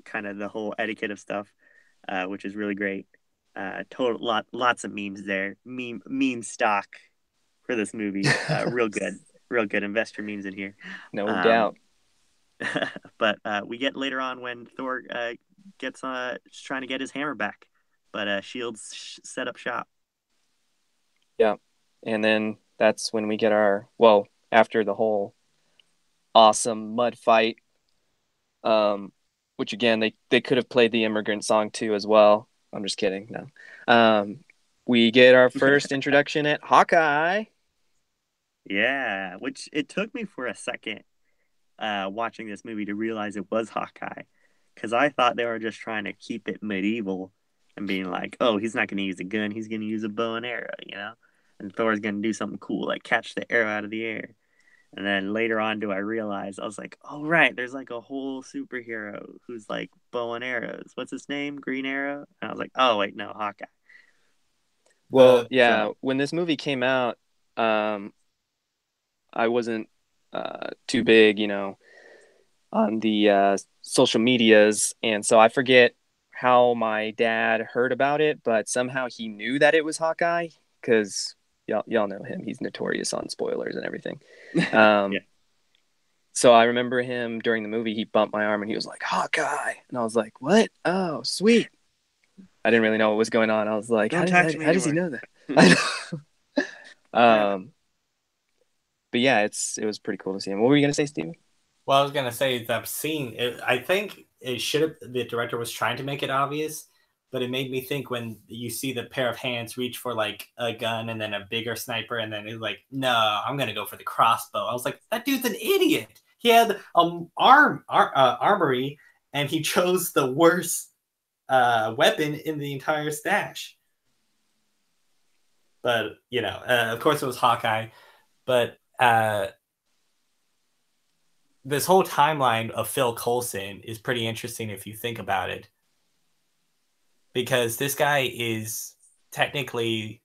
kind of the whole etiquette of stuff, which is really great. Lots of memes there, meme stock for this movie. Real good investor memes in here. No doubt. But we get later on when Thor gets trying to get his hammer back, but Shields set up shop. Yeah, and then that's when we get after the whole awesome mud fight, which again they could have played the immigrant song too as well. I'm just kidding. No. We get our first introduction at Hawkeye. Yeah, which it took me for a second watching this movie to realize it was Hawkeye, because I thought they were just trying to keep it medieval and being like, oh, he's not going to use a gun, he's going to use a bow and arrow, and Thor's going to do something cool like catch the arrow out of the air. And then later on I realize, I was like, oh, right, there's like a whole superhero who's like bow and arrows. What's his name? Green Arrow? And I was like, oh, wait, no, Hawkeye. Well, yeah, when this movie came out, I wasn't too big, on the social medias. And so I forget how my dad heard about it, but somehow he knew that it was Hawkeye, because y'all know him. He's notorious on spoilers and everything. Yeah. So I remember him during the movie, he bumped my arm and he was like, Hawkeye. And I was like, what? Oh, sweet. I didn't really know what was going on. I was like, how does he know that? But yeah, it was pretty cool to see him. What were you going to say, Steven? Well, I was going to say that scene, I think the director was trying to make it obvious, but it made me think when you see the pair of hands reach for like a gun and then a bigger sniper, and then it's like, no, I'm going to go for the crossbow. I was like, that dude's an idiot. He had armory, and he chose the worst weapon in the entire stash. But, of course it was Hawkeye. But this whole timeline of Phil Coulson is pretty interesting if you think about it. Because this guy is technically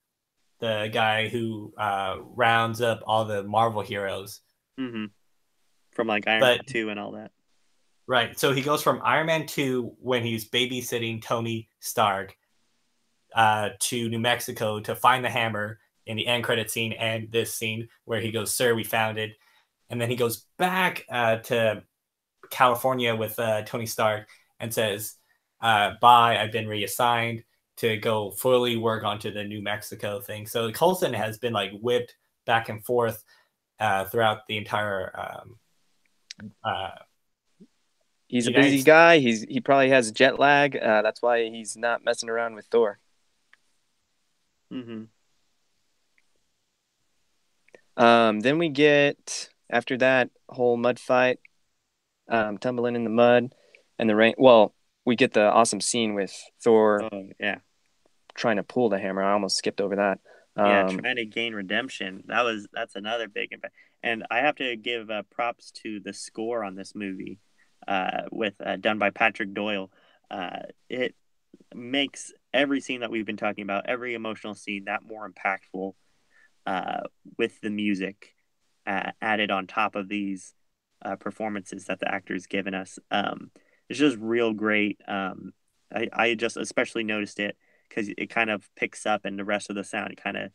the guy who rounds up all the Marvel heroes. Mm-hmm. From like Iron Man 2 and all that. Right. So he goes from Iron Man 2 when he's babysitting Tony Stark to New Mexico to find the hammer in the end credit scene and this scene where he goes, "Sir, we found it." And then he goes back to California with Tony Stark and says, "Bye, I've been reassigned to go fully work onto the New Mexico thing." So Coulson has been like whipped back and forth throughout the entire. He's a busy guy. He probably has jet lag. That's why he's not messing around with Thor. Mm-hmm. Then we get, after that whole mud fight, tumbling in the mud and the rain. Well, we get the awesome scene with Thor trying to pull the hammer. I almost skipped over that. Trying to gain redemption. That's another big impact. And I have to give props to the score on this movie, with done by Patrick Doyle. It makes every scene that we've been talking about, every emotional scene, that more impactful, with the music added on top of these performances that the actor's given us. It's just real great. I just especially noticed it because it kind of picks up and the rest of the sound kind of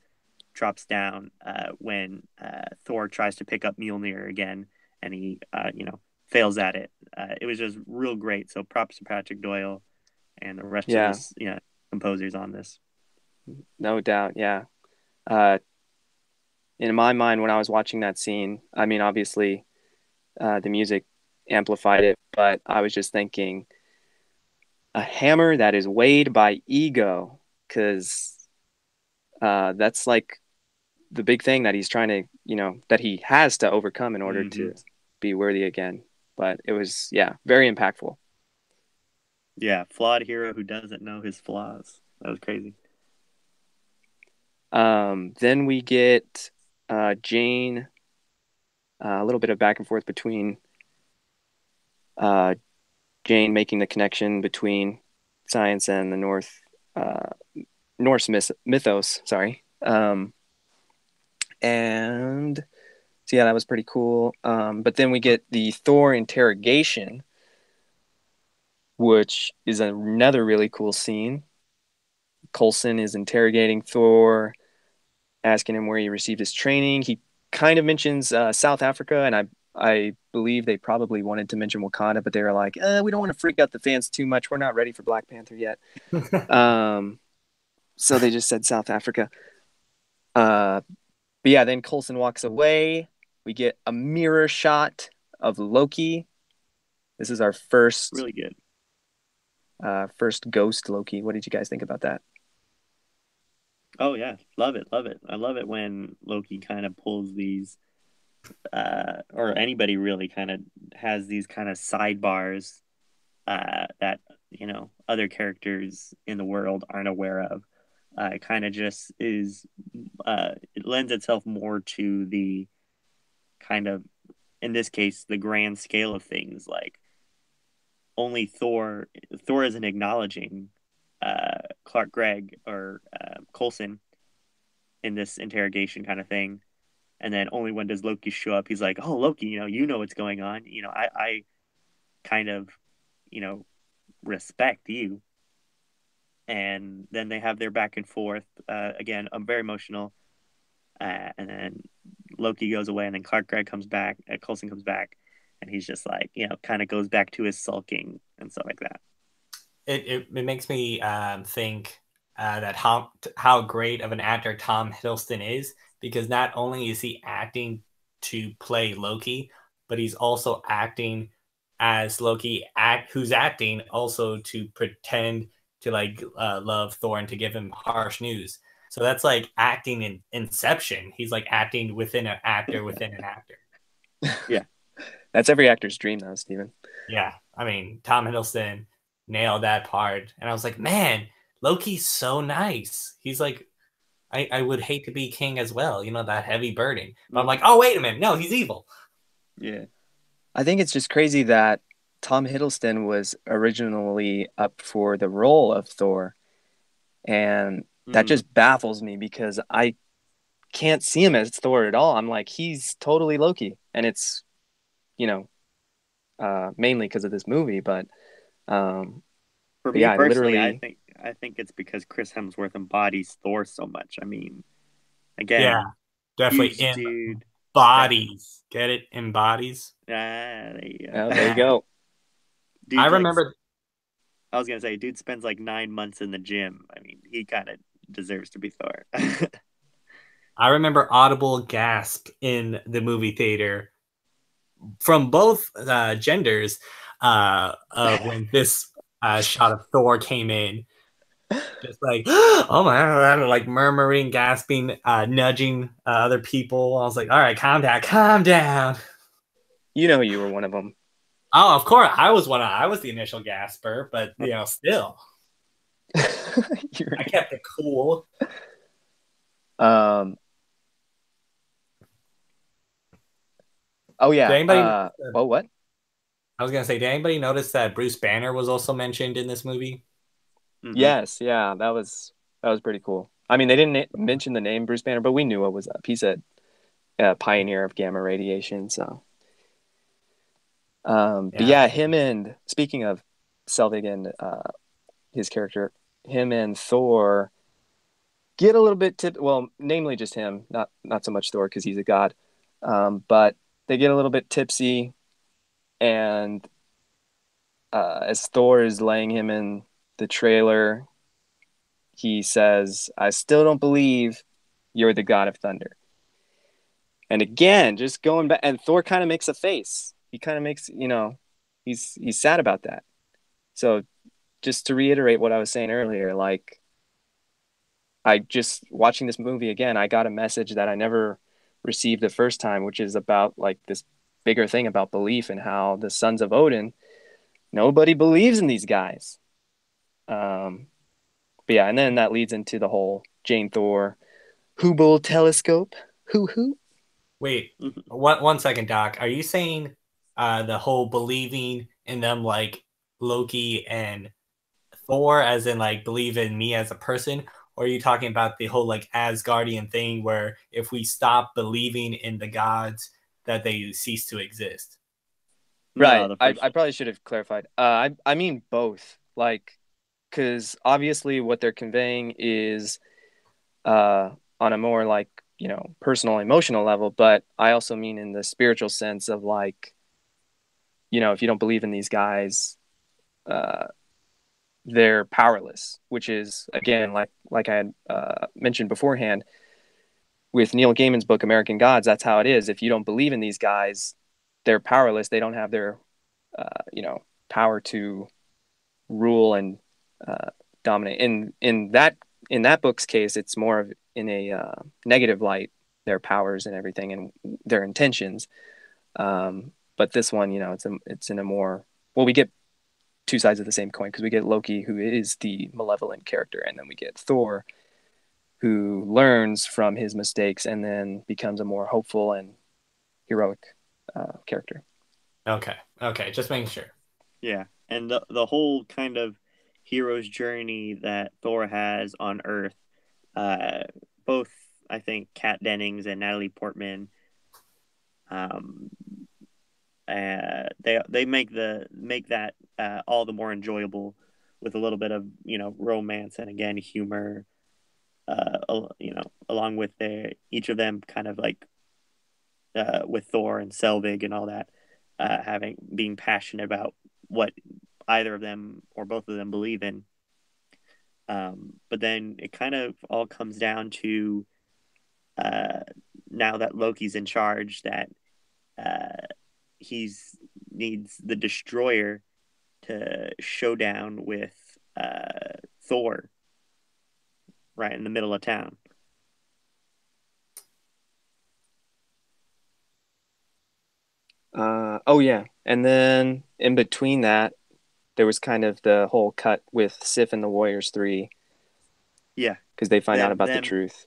drops down when Thor tries to pick up Mjolnir again and he fails at it. It was just real great. So props to Patrick Doyle and the rest of this composers on this. No doubt, yeah. In my mind, when I was watching that scene, I mean, obviously, the music amplified it, but I was just thinking, a hammer that is weighed by ego, because that's like the big thing that he's trying to, that he has to overcome in order to be worthy again. But it was, very impactful. Yeah, flawed hero who doesn't know his flaws. That was crazy. Then we get Jane, a little bit of back and forth between Jane making the connection between science and the Norse mythos. Sorry. And so, that was pretty cool. But then we get the Thor interrogation, which is another really cool scene. Coulson is interrogating Thor, asking him where he received his training. He kind of mentions South Africa, and I believe they probably wanted to mention Wakanda, but they were like, we don't want to freak out the fans too much. We're not ready for Black Panther yet. So they just said South Africa. But then Coulson walks away. We get a mirror shot of Loki. This is our first really good first ghost Loki. What did you guys think about that? Oh yeah, love it. I love it when Loki kind of pulls these or anybody really kind of has these kind of sidebars that other characters in the world aren't aware of. It kind of just is it lends itself more to the kind of, in this case, the grand scale of things. Like only Thor isn't acknowledging Clark Gregg or Coulson in this interrogation kind of thing. And then only when does Loki show up, he's like, "Oh, Loki, you know what's going on. I kind of, respect you." And then they have their back and forth. Again, I'm very emotional. And then Loki goes away, and then Clark Gregg comes back. Coulson comes back, and he's just like, kind of goes back to his sulking and stuff like that. It makes me think that how great of an actor Tom Hiddleston is, because not only is he acting to play Loki, but he's also acting as Loki who's acting also to pretend to love Thor and to give him harsh news. So that's like acting in Inception. He's like acting within an actor within an actor. Yeah. That's every actor's dream though, Steven. Yeah. I mean, Tom Hiddleston nailed that part. And I was like, man, Loki's so nice. He's like, I would hate to be king as well, that heavy burden. But I'm like, oh, wait a minute. No, he's evil. Yeah. I think it's just crazy that Tom Hiddleston was originally up for the role of Thor. And that just baffles me because I can't see him as Thor at all. I'm like, he's totally Loki, and it's, mainly because of this movie. For But me yeah, I personally, literally, I think it's because Chris Hemsworth embodies Thor so much. I mean, Yeah, again, definitely huge dude. embodies. Get it? Embodies. There you go. there you go. I Dude, like, remember. I was gonna say, dude spends like 9 months in the gym. I mean, he kind of deserves to be Thor. I remember audible gasp in the movie theater from both genders when this shot of Thor came in. Just like, oh my God, like murmuring, gasping, nudging other people. I was like, all right, calm down, calm down. You were one of them. Oh, of course, I was the initial gasper, but still, I kept it cool. Oh yeah. Did anybody? What? I was gonna say, did anybody notice that Bruce Banner was also mentioned in this movie? Yes, yeah, that was pretty cool. I mean, they didn't mention the name Bruce Banner, but we knew what was up. He's a pioneer of gamma radiation. So, but Yeah. yeah, him and speaking of Selvig and his character, him and Thor get a little bit well, namely just him, not so much Thor because he's a god, but they get a little bit tipsy, and as Thor is laying him in the trailer, he says, "I still don't believe you're the god of thunder." And again, just going back, and Thor kind of makes a face. He kind of makes, he's sad about that. So just to reiterate what I was saying earlier, like I just watching this movie again, I got a message that I never received the first time, which is about like this bigger thing about belief and how the sons of Odin, nobody believes in these guys. But yeah, and then that leads into the whole Jane Thor Hubble telescope. Who? Wait, one second, Doc. Are you saying the whole believing in them like Loki and Thor, as in like believe in me as a person, or are you talking about the whole like Asgardian thing where if we stop believing in the gods, that they cease to exist? No, Right. the I first. probably should have clarified. I mean both. Like, because obviously what they're conveying is on a more like, personal, emotional level, but I also mean in the spiritual sense of like, if you don't believe in these guys, uh, they're powerless, which is again like I had mentioned beforehand with Neil Gaiman's book American Gods. That's how it is. If you don't believe in these guys, they're powerless. They don't have their power to rule and dominate. In that book's case, it's more of in a negative light, their powers and everything and their intentions. But this one, it's in a more, well, we get two sides of the same coin because we get Loki, who is the malevolent character, and then we get Thor, who learns from his mistakes and then becomes a more hopeful and heroic character. Okay, just making sure. Yeah, and the whole kind of hero's journey that Thor has on Earth, uh, both I think Kat Dennings and Natalie Portman, um, they make that all the more enjoyable with a little bit of romance and again humor, along with each of them kind of like with Thor and Selvig and all that, having being passionate about what either of them or both of them believe in. But then it kind of all comes down to uh, now that Loki's in charge, that uh, he's needs the Destroyer to show down with Thor right in the middle of town. Oh yeah, and then in between that, there was kind of the whole cut with Sif and the Warriors 3 Yeah, because they find out them, about the them, truth.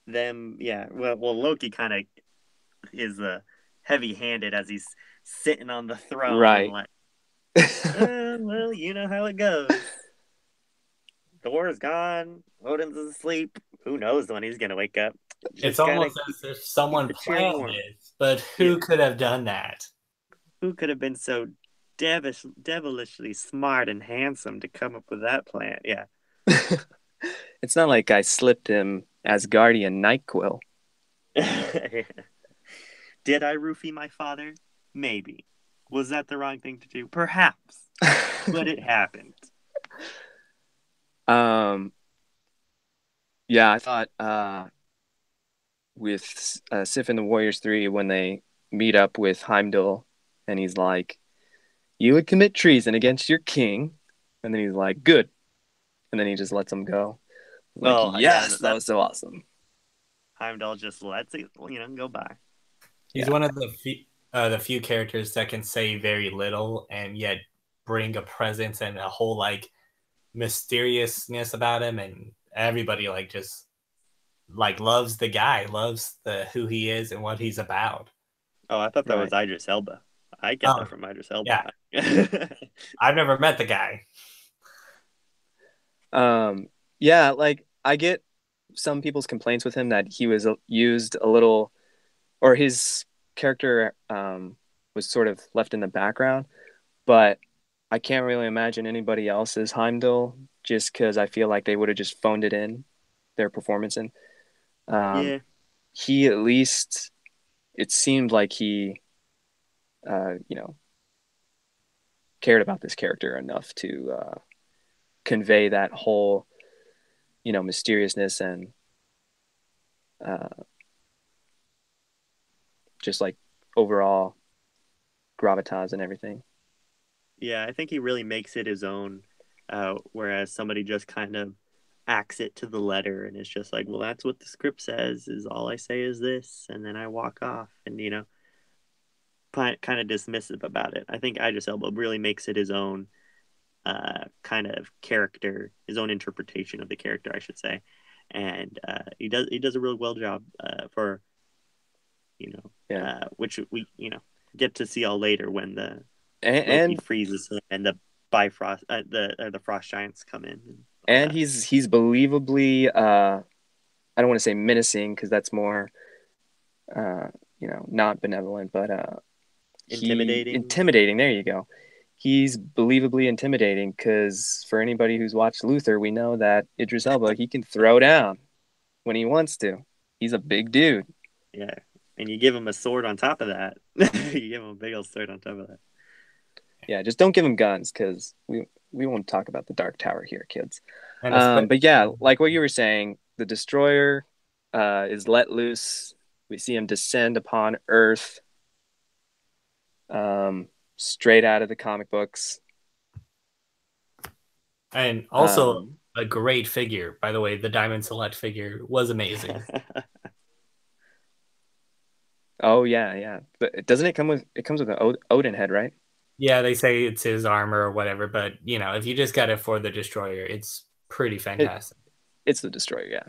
them. Yeah. Well, Loki kind of is heavy-handed as he's sitting on the throne and Right. like, well, you know how it goes. Thor's gone. Odin's asleep. Who knows when he's gonna wake up? It's Just gotta almost keep as if someone the chair planned warm. this, but Yeah. who could have done that? Who could have been so devilishly smart and handsome to come up with that plan? Yeah. It's not like I slipped him Asgardian NyQuil. Did I roofie my father? Maybe. Was that the wrong thing to do? Perhaps. But it happened. um, yeah, I thought with Sif and the Warriors 3 when they meet up with Heimdall and he's like, "You would commit treason against your king," and then he's like, "Good," and then he just lets him go. Like, Oh yeah, yes, that was so awesome. Heimdall just lets it, go by. He's Yeah. one of the few characters that can say very little and yet bring a presence and a whole like mysteriousness about him, and everybody like just like loves the guy, loves the who he is and what he's about. Oh, I thought that was Right. Idris Elba. I get that Oh from Idris yeah, Elba. I've never met the guy. Yeah, like I get some people's complaints with him that he was used a little, or his character was sort of left in the background, but I can't really imagine anybody else as Heimdall just because I feel like they would have just phoned it in, their performance in. Um, Yeah, he at least, it seemed like he, you know, cared about this character enough to convey that whole, mysteriousness and uh, just like overall gravitas and everything. yeah. I think he really makes it his own, whereas somebody just kind of acts it to the letter and it's just like, well, that's what the script says. Is all I say is this, and then I walk off, and kind of dismissive about it. I think Idris Elba really makes it his own kind of character, his own interpretation of the character, I should say, and he does a really well job for Yeah, which we get to see all later when the and Loki and, freezes him and the Bifrost the frost giants come in and all and that. he's believably I don't want to say menacing because that's more uh, not benevolent, but he Intimidating. intimidating. There you go. He's believably intimidating because for anybody who's watched Luther, we know that Idris Elba he can throw down when he wants to. He's a big dude. Yeah, and you give him a sword on top of that. You give him a big old sword on top of that. Yeah, just don't give him guns because we won't talk about the Dark Tower here, kids. And especially, But yeah, like what you were saying, the Destroyer is let loose. We see him descend upon Earth, straight out of the comic books. and also Um, a great figure, by the way. The Diamond Select figure was amazing. oh yeah. But doesn't it come with it comes with an Odin head, right? Yeah, they say it's his armor or whatever, but if you just got it for the Destroyer, it's pretty It fantastic. it's the Destroyer, yeah.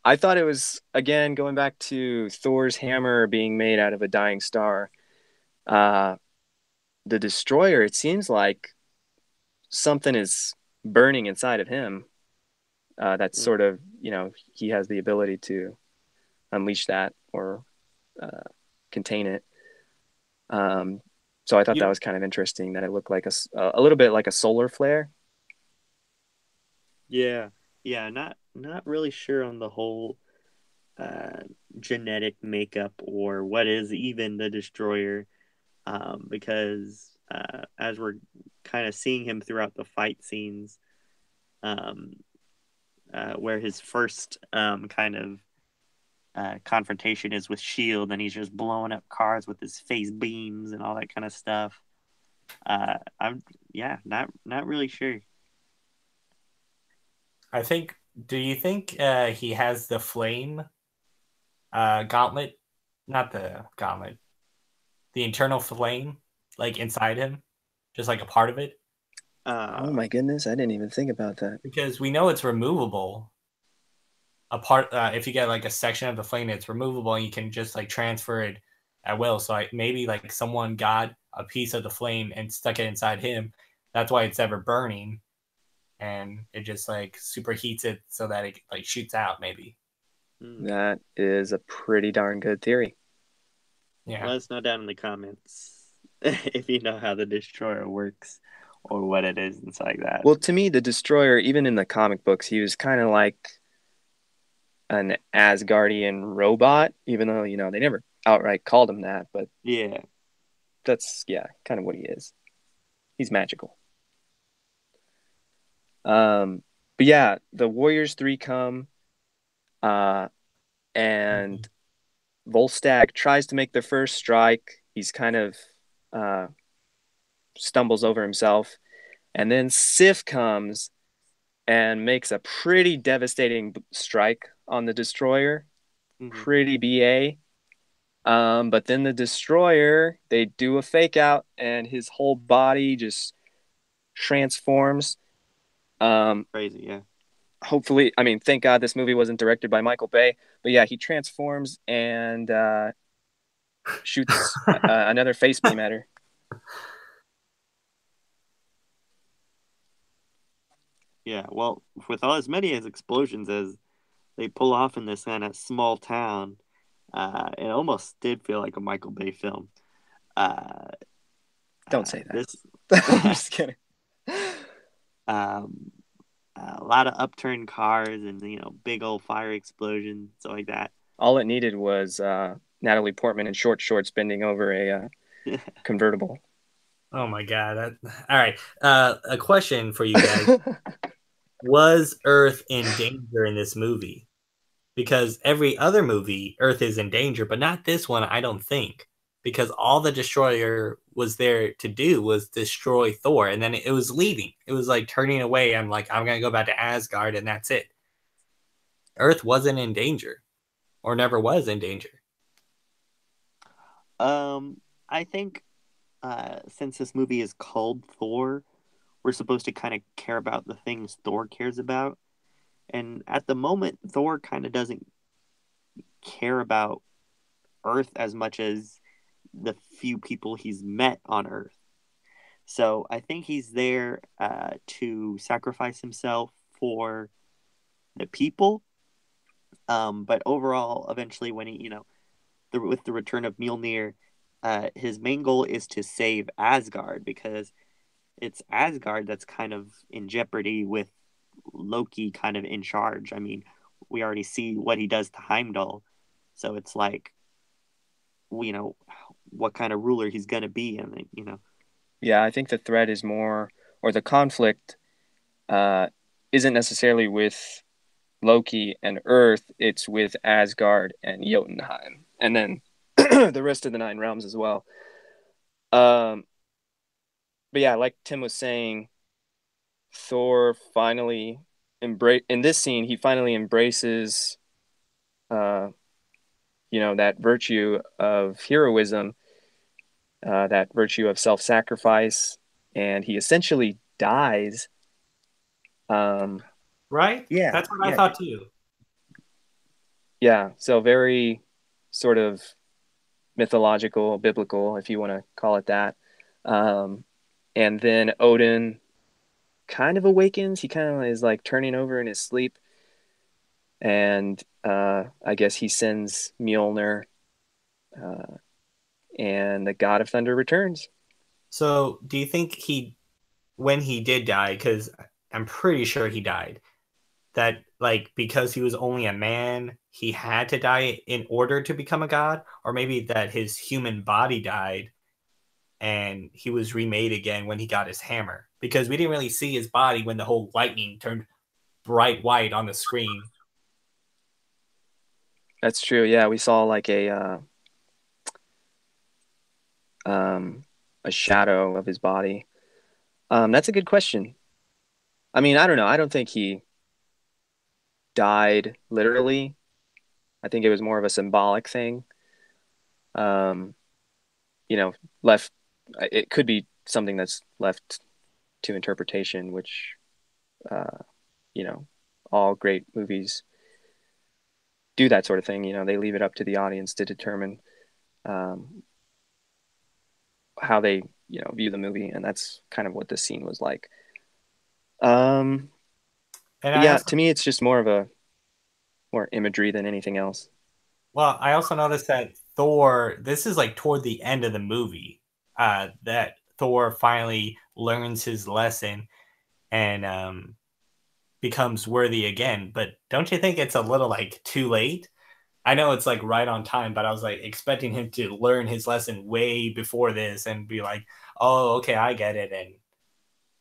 I thought it was again going back to Thor's hammer being made out of a dying star. Uh, the Destroyer, it seems like something is burning inside of him. That's Mm. sort of, he has the ability to unleash that or uh, contain it. Um, so I thought that You was kind of interesting that it looked like a little bit like a solar flare. Yeah, yeah, not really sure on the whole uh genetic makeup or what is even the destroyer, because as we're kind of seeing him throughout the fight scenes, um where his first kind of confrontation is with Shield, and he's just blowing up cars with his face beams and all that kind of stuff. I'm yeah, not really sure. I think. Do you think he has the flame gauntlet? Not the gauntlet. The internal flame, like inside him, just like a part of it, Oh Uh, my goodness, I didn't even think about that. because we know it's removable. A part, if you get like a section of the flame, it's removable, and you can just like transfer it at will. So maybe like someone got a piece of the flame and stuck it inside him. That's why it's ever burning. and it just like superheats it so that it like shoots out maybe. That is a pretty darn good theory. Yeah. Let us know down in the comments if you know how the destroyer works or what it is and stuff like that. Well, to me, the Destroyer, even in the comic books, he was kind of like an Asgardian robot, even though, they never outright called him that, but Yeah. that's, kind of what he is. He's magical. But yeah, the Warriors 3 come, and Volstagg tries to make the first strike. He's kind of stumbles over himself. And then Sif comes and makes a pretty devastating strike on the Destroyer. Pretty BA. But then the Destroyer, they do a fake out and his whole body just transforms. Crazy, yeah. Hopefully, thank God this movie wasn't directed by Michael Bay. But yeah, he transforms and shoots another face beam at her. Yeah, well, with as many explosions as they pull off in this kind of small town, it almost did feel like a Michael Bay film. Don't say that. This, I'm just kidding. A lot of upturned cars and big old fire explosions, stuff like that. All it needed was Natalie Portman in short shorts bending over a convertible. Oh my God. All right. A question for you guys. Was Earth in danger in this movie? Because every other movie, Earth is in danger, but not this one, I don't think. Because all the Destroyer was there to do was destroy Thor, and then it was leaving. It was like turning away. I'm like, I'm going to go back to Asgard, and that's it. Earth wasn't in danger, or never was in danger. I think since this movie is called Thor, we're supposed to kind of care about the things Thor cares about. And at the moment, Thor kind of doesn't care about Earth as much as the few people he's met on Earth. So I think he's there to sacrifice himself for the people. But overall, eventually, when he, with the return of Mjolnir, his main goal is to save Asgard because it's Asgard that's kind of in jeopardy with Loki kind of in charge. I mean, we already see what he does to Heimdall, so it's like, what kind of ruler he's gonna be, and. Yeah, I think the threat is more, or the conflict isn't necessarily with Loki and Earth. It's with Asgard and Jotunheim, and then the rest of the Nine Realms as well. But yeah, like Tim was saying, Thor finally in this scene, he finally embraces, that virtue of heroism, that virtue of self-sacrifice, and he essentially dies. Right? Yeah, That's what I thought too. Yeah, so very sort of mythological, biblical, if you want to call it that. And then Odin kind of awakens. He kind of is like turning over in his sleep. And I guess he sends Mjolnir, and the God of Thunder returns. So do you think when he did die, because I'm pretty sure he died, that like because he was only a man, he had to die in order to become a god, or maybe that his human body died and he was remade again when he got his hammer? Because we didn't really see his body when the whole lightning turned bright white on the screen. That's true. Yeah, we saw like a shadow of his body. That's a good question. I mean, I don't know. I don't think he died literally. I think it was more of a symbolic thing. Um, left. It could be something that's left to interpretation, which, uh, all great movies do that sort of thing. They leave it up to the audience to determine how they, view the movie, and that's kind of what this scene was like. Um, And but I yeah, also to me, it's just more imagery than anything else. Well, I also noticed that Thor, this is like toward the end of the movie, that Thor finally learns his lesson and becomes worthy again. But don't you think it's a little like too late? I know it's like right on time, but I was like expecting him to learn his lesson way before this and be like, "Oh, okay, I get it." And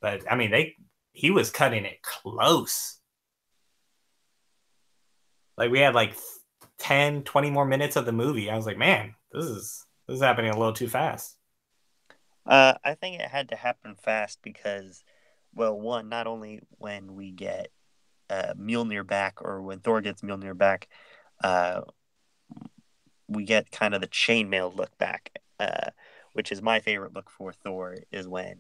but I mean, he was cutting it close. Like we had like 10, 20 more minutes of the movie. I was like, man, this is happening a little too fast. I think it had to happen fast because, well, one, not only when we get Mjolnir back, or when Thor gets Mjolnir back, uh, we get kind of the chainmail look back, which is my favorite look for Thor, is when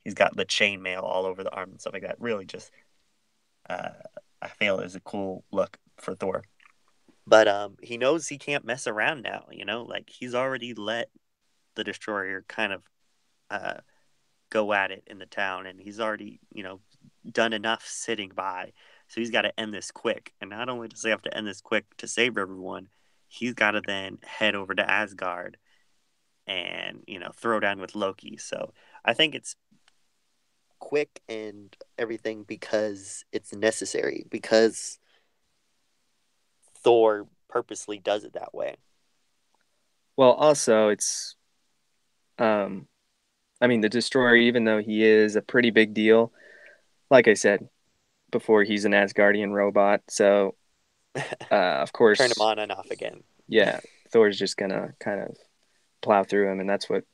he's got the chainmail all over the arm and stuff like that. Really, just uh, I feel is a cool look for Thor. But he knows he can't mess around now. Like he's already let the destroyer kind of uh, go at it in the town, and he's already done enough sitting by. So he's got to end this quick. And not only does he have to end this quick to save everyone, he's got to then head over to Asgard and throw down with Loki. So I think it's quick and everything because it's necessary, because Thor purposely does it that way. Well, also it's um, I mean, the Destroyer, even though he is a pretty big deal, like I said before, he's an Asgardian robot. So, of Turn him course, on and off again. yeah, Thor's just gonna kind of plow through him, and that's what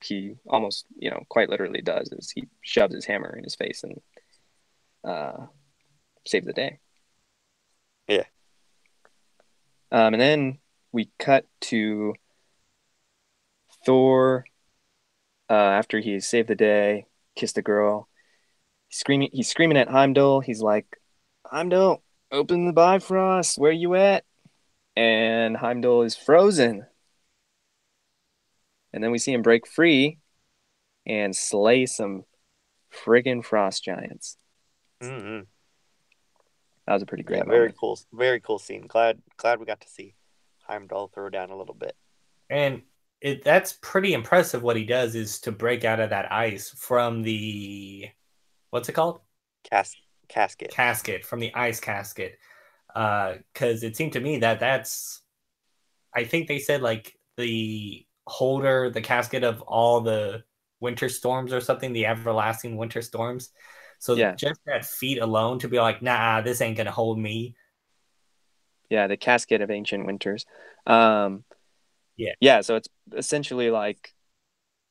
he almost, quite literally does is he shoves his hammer in his face and uh, saves the day. Yeah. And then we cut to Thor after he saved the day, kissed the girl. He's screaming at Heimdall. He's like, Heimdall, open the Bifrost. Where you at? And Heimdall is frozen. And then we see him break free and slay some friggin' frost giants. Mm-hmm. That was a pretty Yeah, great moment. very cool scene. Glad we got to see Heimdall throw down a little bit. And that's pretty impressive. What he does is to break out of that ice from the what's it called? Casket. Casket, from the ice casket. Because it seemed to me that that's I think they said like the holder, the casket of all the winter storms or something, the everlasting winter storms. So Yeah, just that feat alone to be like, nah, this ain't gonna hold me. yeah, the casket of ancient winters. Um, Yeah. yeah, so it's essentially like,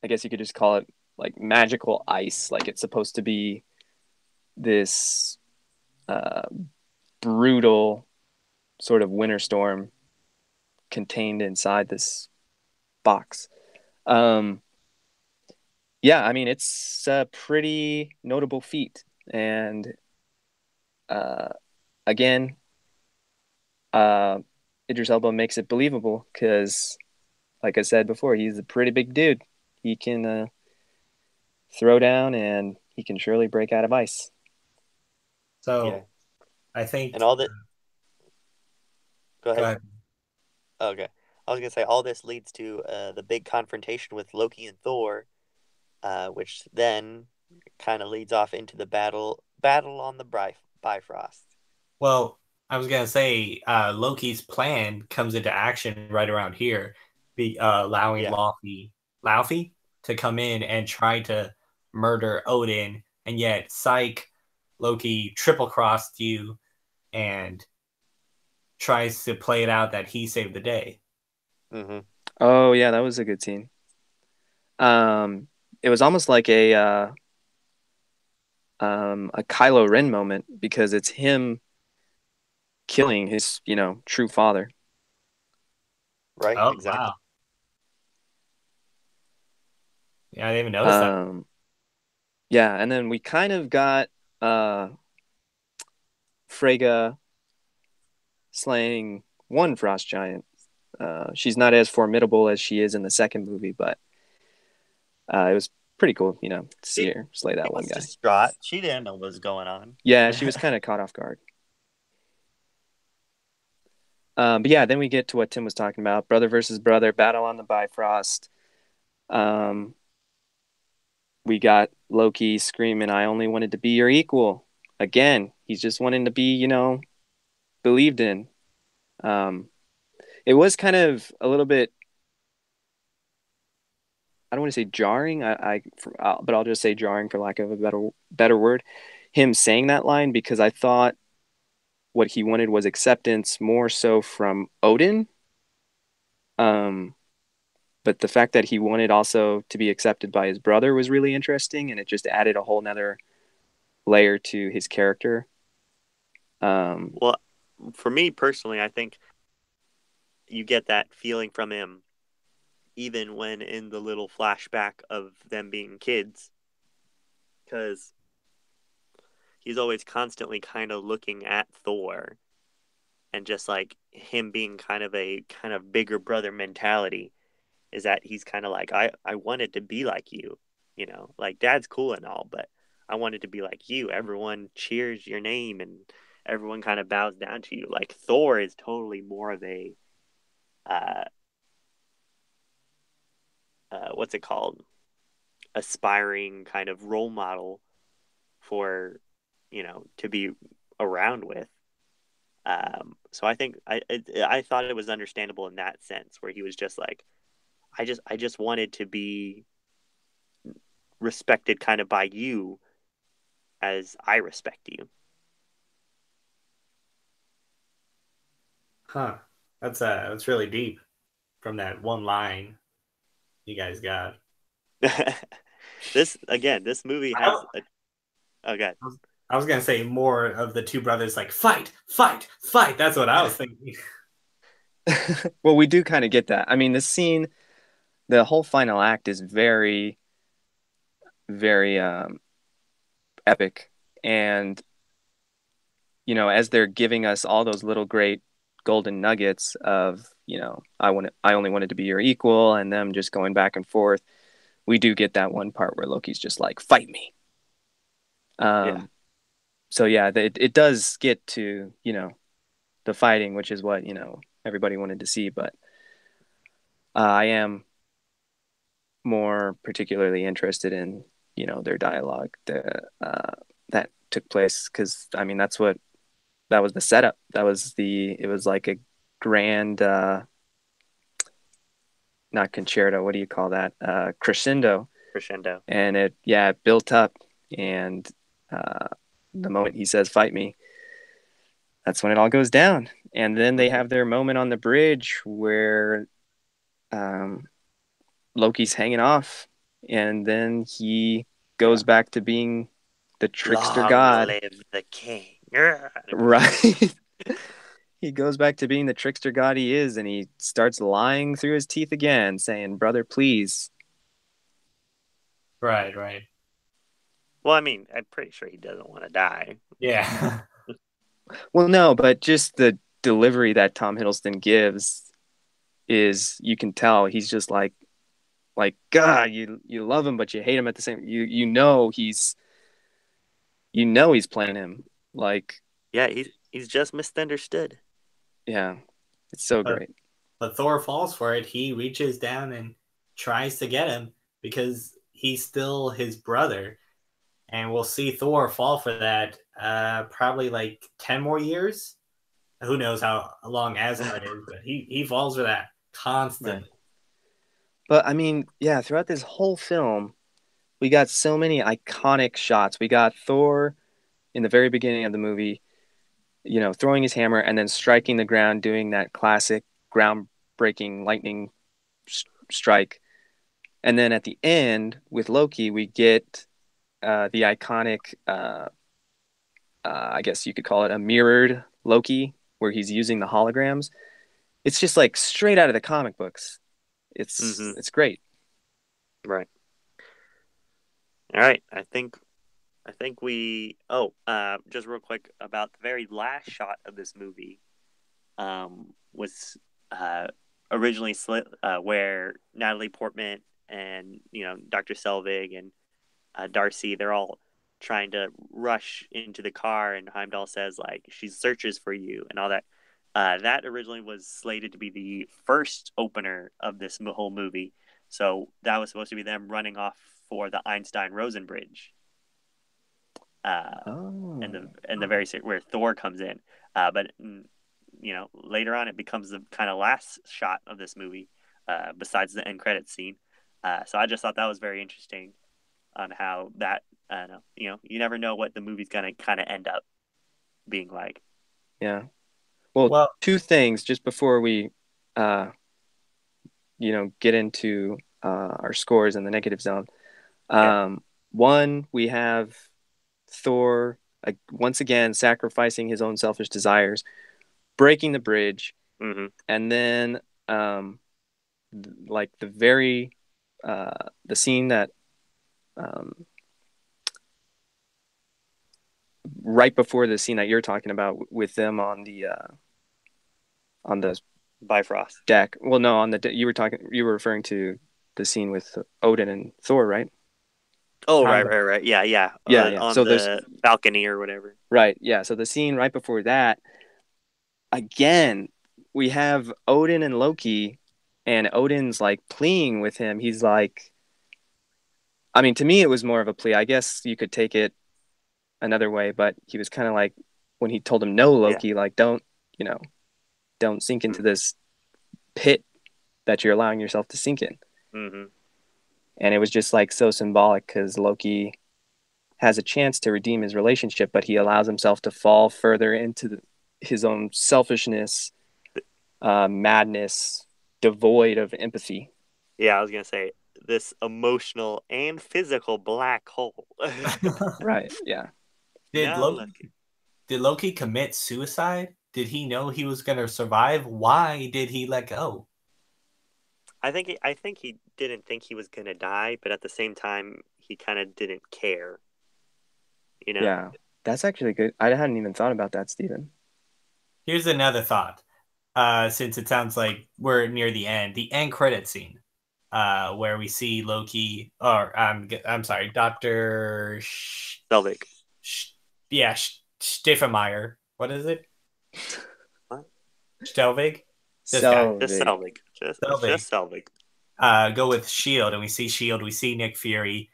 I guess you could just call it like magical ice. Like it's supposed to be this uh, brutal sort of winter storm contained inside this box. Um, yeah, I mean, it's a pretty notable feat. And uh, again, uh, Idris Elba makes it believable because, like I said before, he's a pretty big dude. He can throw down and he can surely break out of ice. Yeah. So I And think all that. Go go ahead. ahead. Okay. I was gonna say all this leads to the big confrontation with Loki and Thor, which then kind of leads off into the battle on the Bifrost. Well, I was gonna say Loki's plan comes into action right around here, be allowing Yeah. Laufey to come in and try to murder Odin, and yet psych Loki triple crossed you and tries to play it out that he saved the day. Mm-hmm. Oh yeah, that was a good scene. It was almost like a Kylo Ren moment because it's him killing his, true father. Right. Oh Exactly. wow. Yeah, I didn't even notice that. Um, yeah, and then we kind of got uh Freyga slaying one frost giant. She's not as formidable as she is in the second movie, but it was pretty cool, to see She, her slay she that one was guy. distraught. She didn't know what was going on. Yeah, she was kind of caught off guard. But yeah, then we get to what Tim was talking about: brother versus brother, battle on the Bifrost. Um, we got Loki screaming, "I only wanted to be your equal." Again, he's just wanting to be, believed in. Um, it was kind of a little bit, I don't want to say jarring, but I'll just say jarring for lack of a better word. Him saying that line, because I thought what he wanted was acceptance more so from Odin. Um, but the fact that he wanted also to be accepted by his brother was really interesting, and it just added a whole nother layer to his character. Well, for me personally, I think you get that feeling from him even when in the little flashback of them being kids, because he's always constantly kind of looking at Thor, and just like him being kind of a kind of bigger brother mentality is that he's kind of like, I wanted to be like you, like dad's cool and all, but I wanted to be like you. Everyone cheers your name and everyone kind of bows down to you. Like Thor is totally more of a uh what's it called, aspiring kind of role model for to be around with. So I think I thought it was understandable in that sense, where he was just like, I just wanted to be respected kind of by you as I respect you. Huh. That's really deep from that one line you guys got. This movie I, has a. Oh god. I was gonna say more of the two brothers like fight, fight, fight. That's what I was thinking. Well, we do kind of get that. I mean, the scene, the whole final act is very, very epic. And, as they're giving us all those little great golden nuggets of, I only wanted to be your equal, and them just going back and forth, we do get that one part where Loki's just like, fight me. Yeah. So yeah, it does get to, the fighting, which is what, everybody wanted to see. But I am more particularly interested in, their dialogue that took place, because I mean that was the setup. It was like a grand, not concerto, what do you call that, crescendo. Crescendo. And it built up, and uh, the moment he says fight me, that's when it all goes down. And then they have their moment on the bridge where um, Loki's hanging off, and then he goes back to being the trickster Long god. live the king. Right. He goes back to being the trickster god he is, and he starts lying through his teeth again, saying, "Brother, please." Right, right. Well, I mean, I'm pretty sure he doesn't want to die. Yeah. Well, no, but just the delivery that Tom Hiddleston gives is, you can tell he's just like God, you love him, but you hate him at the same. He's playing him like, Yeah, he's just misunderstood. yeah, it's so but, great. but Thor falls for it. He reaches down and tries to get him because he's still his brother. And we'll see Thor fall for that probably like 10 more years. Who knows how long Asgard is, but he falls for that constantly. Right. But I mean, yeah, throughout this whole film, we got so many iconic shots. We got Thor in the very beginning of the movie, throwing his hammer and then striking the ground, doing that classic groundbreaking lightning strike. And then at the end with Loki, we get the iconic, I guess you could call it a mirrored Loki, where he's using the holograms. It's just like straight out of the comic books. Mm-hmm. It's great. Right. All right. I think we. Oh, just real quick about the very last shot of this movie. Was originally where Natalie Portman and Dr. Selvig and Darcy, they're all trying to rush into the car, and Heimdall says like she searches for you and all that. That originally was slated to be the first opener of this whole movie, so that was supposed to be them running off for the Einstein-Rosen bridge, and the very where Thor comes in. But later on, it becomes the kind of last shot of this movie, besides the end credits scene. So I just thought that was very interesting on how that, I don't know, you never know what the movie's gonna kind of end up being like. Yeah. Well, two things just before we, get into our scores in the negative zone. One, we have Thor once again sacrificing his own selfish desires, breaking the bridge, and then like the scene that right before the scene that you're talking about with them on the Bifrost deck. Well, no, you were referring to the scene with Odin and Thor, right? Oh, right. Yeah. On so the balcony or whatever. Right. Yeah. So the scene right before that, again, we have Odin and Loki, and Odin's like pleading with him. He's like, I mean, to me, it was more of a plea. I guess you could take it another way, but he was kind of like, when he told him, no, Loki, like, don't sink into this pit that you're allowing yourself to sink in. And it was just like so symbolic because Loki has a chance to redeem his relationship, but he allows himself to fall further into his own selfishness, madness, devoid of empathy. Yeah, I was going to say, this emotional and physical black hole. Right, yeah. Did Loki commit suicide? Did he know he was going to survive? Why did he let go? I think he didn't think he was going to die, but at the same time, he kind of didn't care. Yeah, that's actually good. I hadn't even thought about that, Steven. Here's another thought. Since it sounds like we're near the end credit scene, where we see Loki, or I'm sorry, Dr. Selvig. Stiefmeyer. What is it? What? Stelvig? Just Selvig. Just Selvig. Go with S.H.I.E.L.D. and we see S.H.I.E.L.D., we see Nick Fury,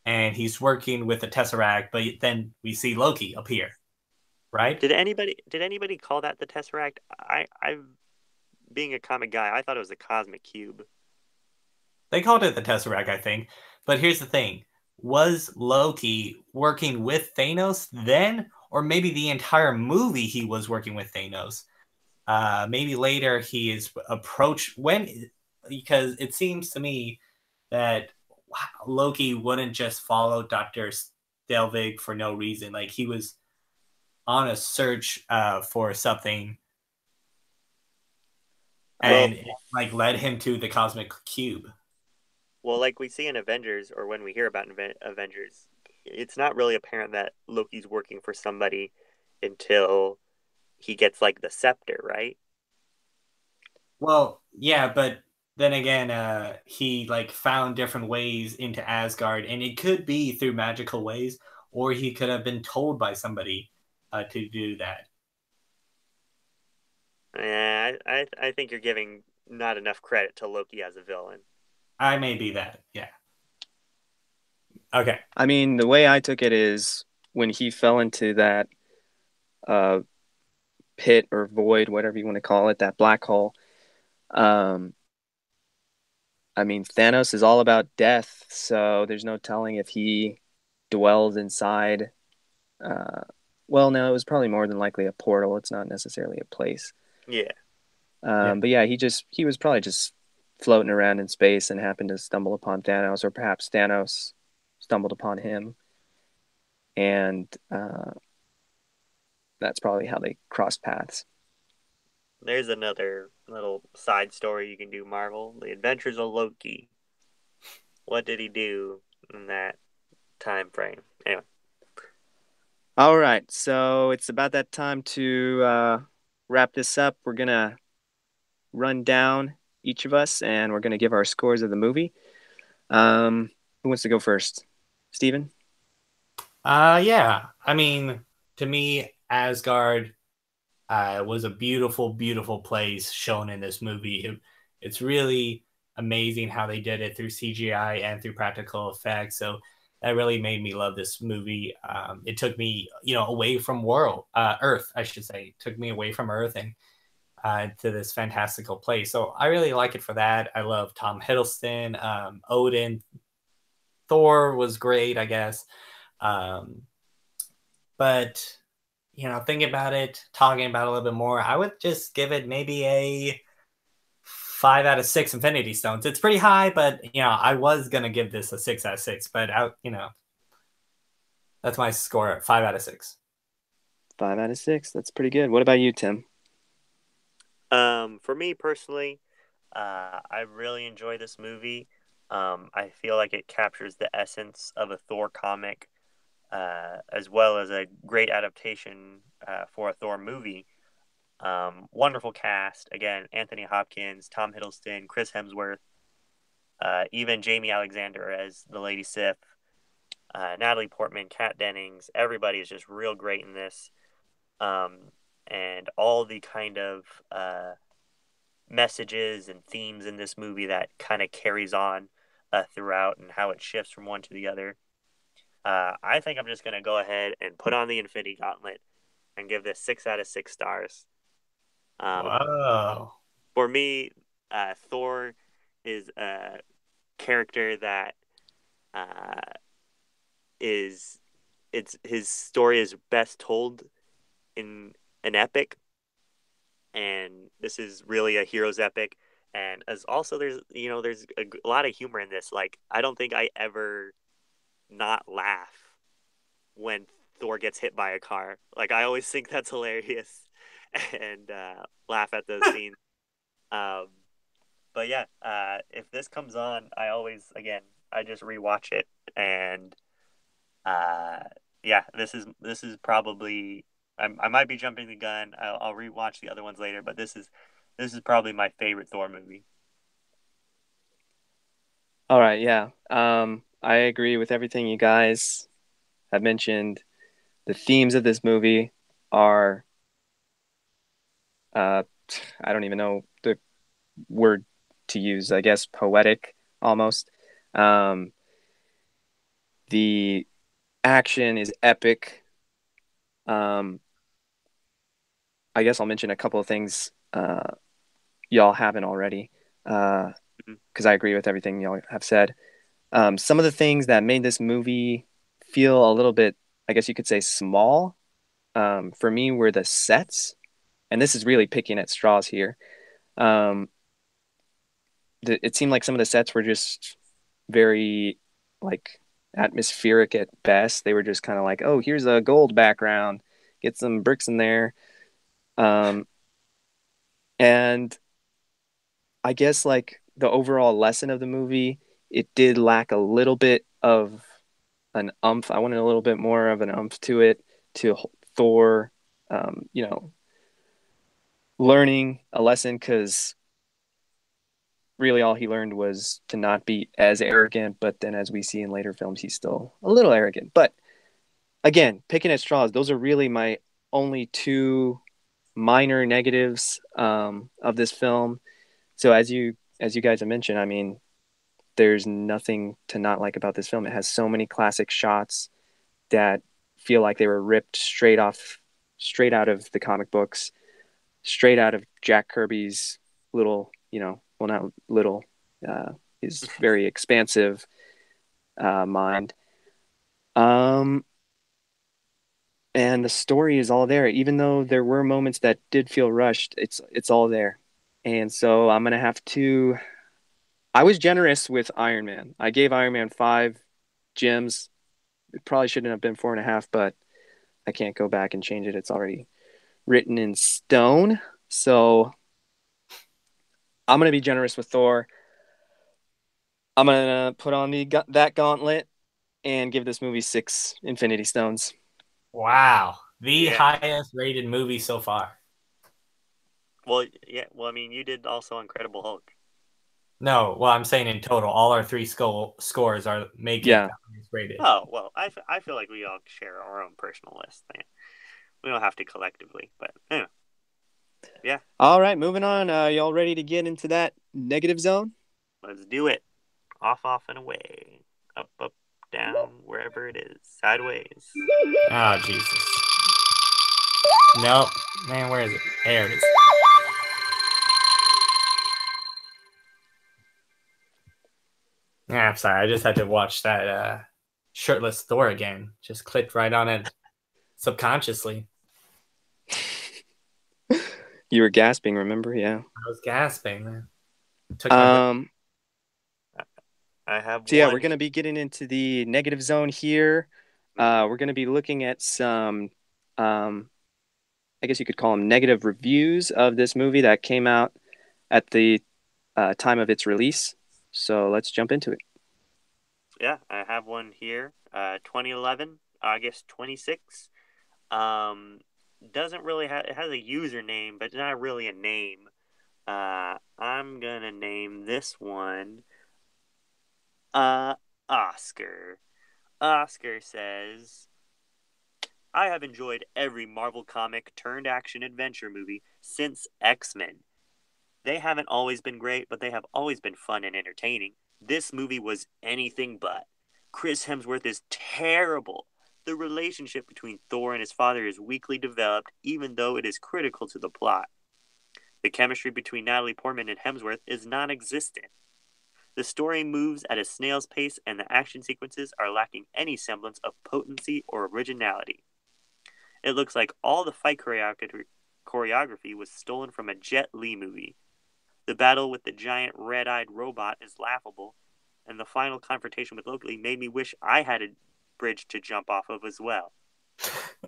and he's working with the Tesseract, but then we see Loki appear. Right? Did anybody call that the Tesseract? I being a comic guy, I thought it was a cosmic cube. They called it the Tesseract, I think. But here's the thing. Was Loki working with Thanos then? Or maybe the entire movie he was working with Thanos? Maybe later he is approached because it seems to me that Loki wouldn't just follow Dr. Stelvig for no reason. Like he was on a search for something, and it led him to the cosmic cube. Well, like we see in Avengers, or when we hear about Avengers, it's not really apparent that Loki's working for somebody until he gets like the scepter, right? Well, yeah, but then again, he found different ways into Asgard, and it could be through magical ways, or he could have been told by somebody to do that. Yeah, I think you're giving not enough credit to Loki as a villain. I may be that, yeah. Okay. I mean, the way I took it is when he fell into that pit or void, whatever you want to call it, that black hole. I mean, Thanos is all about death, so there's no telling if he dwells inside. Well, no, it was probably more than likely a portal. It's not necessarily a place. Yeah. But yeah, he was probably just floating around in space and happened to stumble upon Thanos, or perhaps Thanos stumbled upon him. And that's probably how they crossed paths. There's another little side story you can do, Marvel. The Adventures of Loki. What did he do in that time frame? Anyway. All right, so it's about that time to wrap this up. We're going to run down each of us, and we're going to give our scores of the movie. Who wants to go first? Steven? Yeah. I mean, to me, Asgard was a beautiful, beautiful place shown in this movie. It's really amazing how they did it through CGI and through practical effects. So that really made me love this movie. It took me, away from Earth, I should say. It took me away from Earth and to this fantastical place. So I really like it for that. I love Tom Hiddleston, Odin. Thor was great, I guess. Um, but thinking about it, talking about it a little bit more, I would just give it maybe a 5 out of 6 Infinity Stones. It's pretty high, but I was gonna give this a 6 out of 6, but that's my score. 5 out of 6. 5 out of 6. That's pretty good. What about you, Tim? For me personally, I really enjoy this movie. I feel like it captures the essence of a Thor comic, as well as a great adaptation for a Thor movie. Wonderful cast. Again, Anthony Hopkins, Tom Hiddleston, Chris Hemsworth, even Jamie Alexander as the Lady Sif, Natalie Portman, Kat Dennings. Everybody is just real great in this. And all the kind of messages and themes in this movie that kind of carries on throughout and how it shifts from one to the other. I think I'm just going to go ahead and put on the Infinity Gauntlet and give this 6 out of 6 stars. Whoa. For me, Thor is a character that uh, is his story is best told in an epic, and this is really a hero's epic. And as also there's a lot of humor in this. Like I don't think I ever not laugh when Thor gets hit by a car. Like I always think that's hilarious and laugh at those scenes. Um, but yeah, if this comes on, I just rewatch it, and uh, yeah, this is probably I might be jumping the gun. I'll rewatch the other ones later, but this is probably my favorite Thor movie. All right, yeah. I agree with everything you guys have mentioned. The themes of this movie are, uh, I don't even know the word to use. I guess poetic almost. Um, the action is epic. Um, I guess I'll mention a couple of things y'all haven't already, because I agree with everything y'all have said. Some of the things that made this movie feel a little bit, I guess you could say, small, for me were the sets, and this is really picking at straws here. Um, it seemed like some of the sets were just very like atmospheric at best. They were just kind of like, oh, here's a gold background, get some bricks in there. Um, and I guess like the overall lesson of the movie, it did lack a little bit of an umph. I wanted a little bit more of an umph to it, to Thor, you know, learning a lesson, because really all he learned was to not be as arrogant. But then, as we see in later films, he's still a little arrogant. But again, picking at straws, those are really my only two minor negatives of this film. So as you guys have mentioned, I mean, there's nothing to not like about this film. It has so many classic shots that feel like they were ripped straight out of the comic books, straight out of Jack Kirby's little, well, not little, his very expansive mind. Um, and the story is all there. Even though there were moments that did feel rushed, it's all there. And so I'm gonna have to. I was generous with Iron Man. I gave Iron Man 5 gems. It probably shouldn't have been 4.5, but I can't go back and change it. It's already written in stone. So I'm gonna be generous with Thor. I'm gonna put on that gauntlet and give this movie 6 Infinity Stones. Wow. The Yeah. highest rated movie so far. Well, yeah. Well, I mean, you did also Incredible Hulk. No, well, I'm saying in total, all our three scores are make it Yeah. the highest rated. Oh well, I feel like we all share our own personal list. We don't have to collectively, but anyway, yeah, All right, moving on. Y'all ready to get into that negative zone? let's do it. Off, and away. Up, down, wherever it is. Sideways. Oh, Jesus. Nope. Man, where is it? There it is. Yeah, I'm sorry. I just had to watch that shirtless Thor again. Just clicked right on it subconsciously. You were gasping, remember? Yeah. I was gasping, man. Took my breath. I have So yeah, one. we're gonna be getting into the negative zone here. We're gonna be looking at some, I guess you could call them negative reviews of this movie that came out at the time of its release. So let's jump into it. Yeah, I have one here. 2011, August 26th. Doesn't really have, it has a username, but not really a name. I'm gonna name this one Oscar. Oscar says, I have enjoyed every Marvel comic turned action adventure movie since X-Men. They haven't always been great, but they have always been fun and entertaining. This movie was anything but. Chris Hemsworth is terrible. The relationship between Thor and his father is weakly developed, even though it is critical to the plot. The chemistry between Natalie Portman and Hemsworth is non existent. The story moves at a snail's pace, and the action sequences are lacking any semblance of potency or originality. It looks like all the fight choreography was stolen from a Jet Li movie. The battle with the giant red-eyed robot is laughable, and the final confrontation with Loki made me wish I had a bridge to jump off of as well.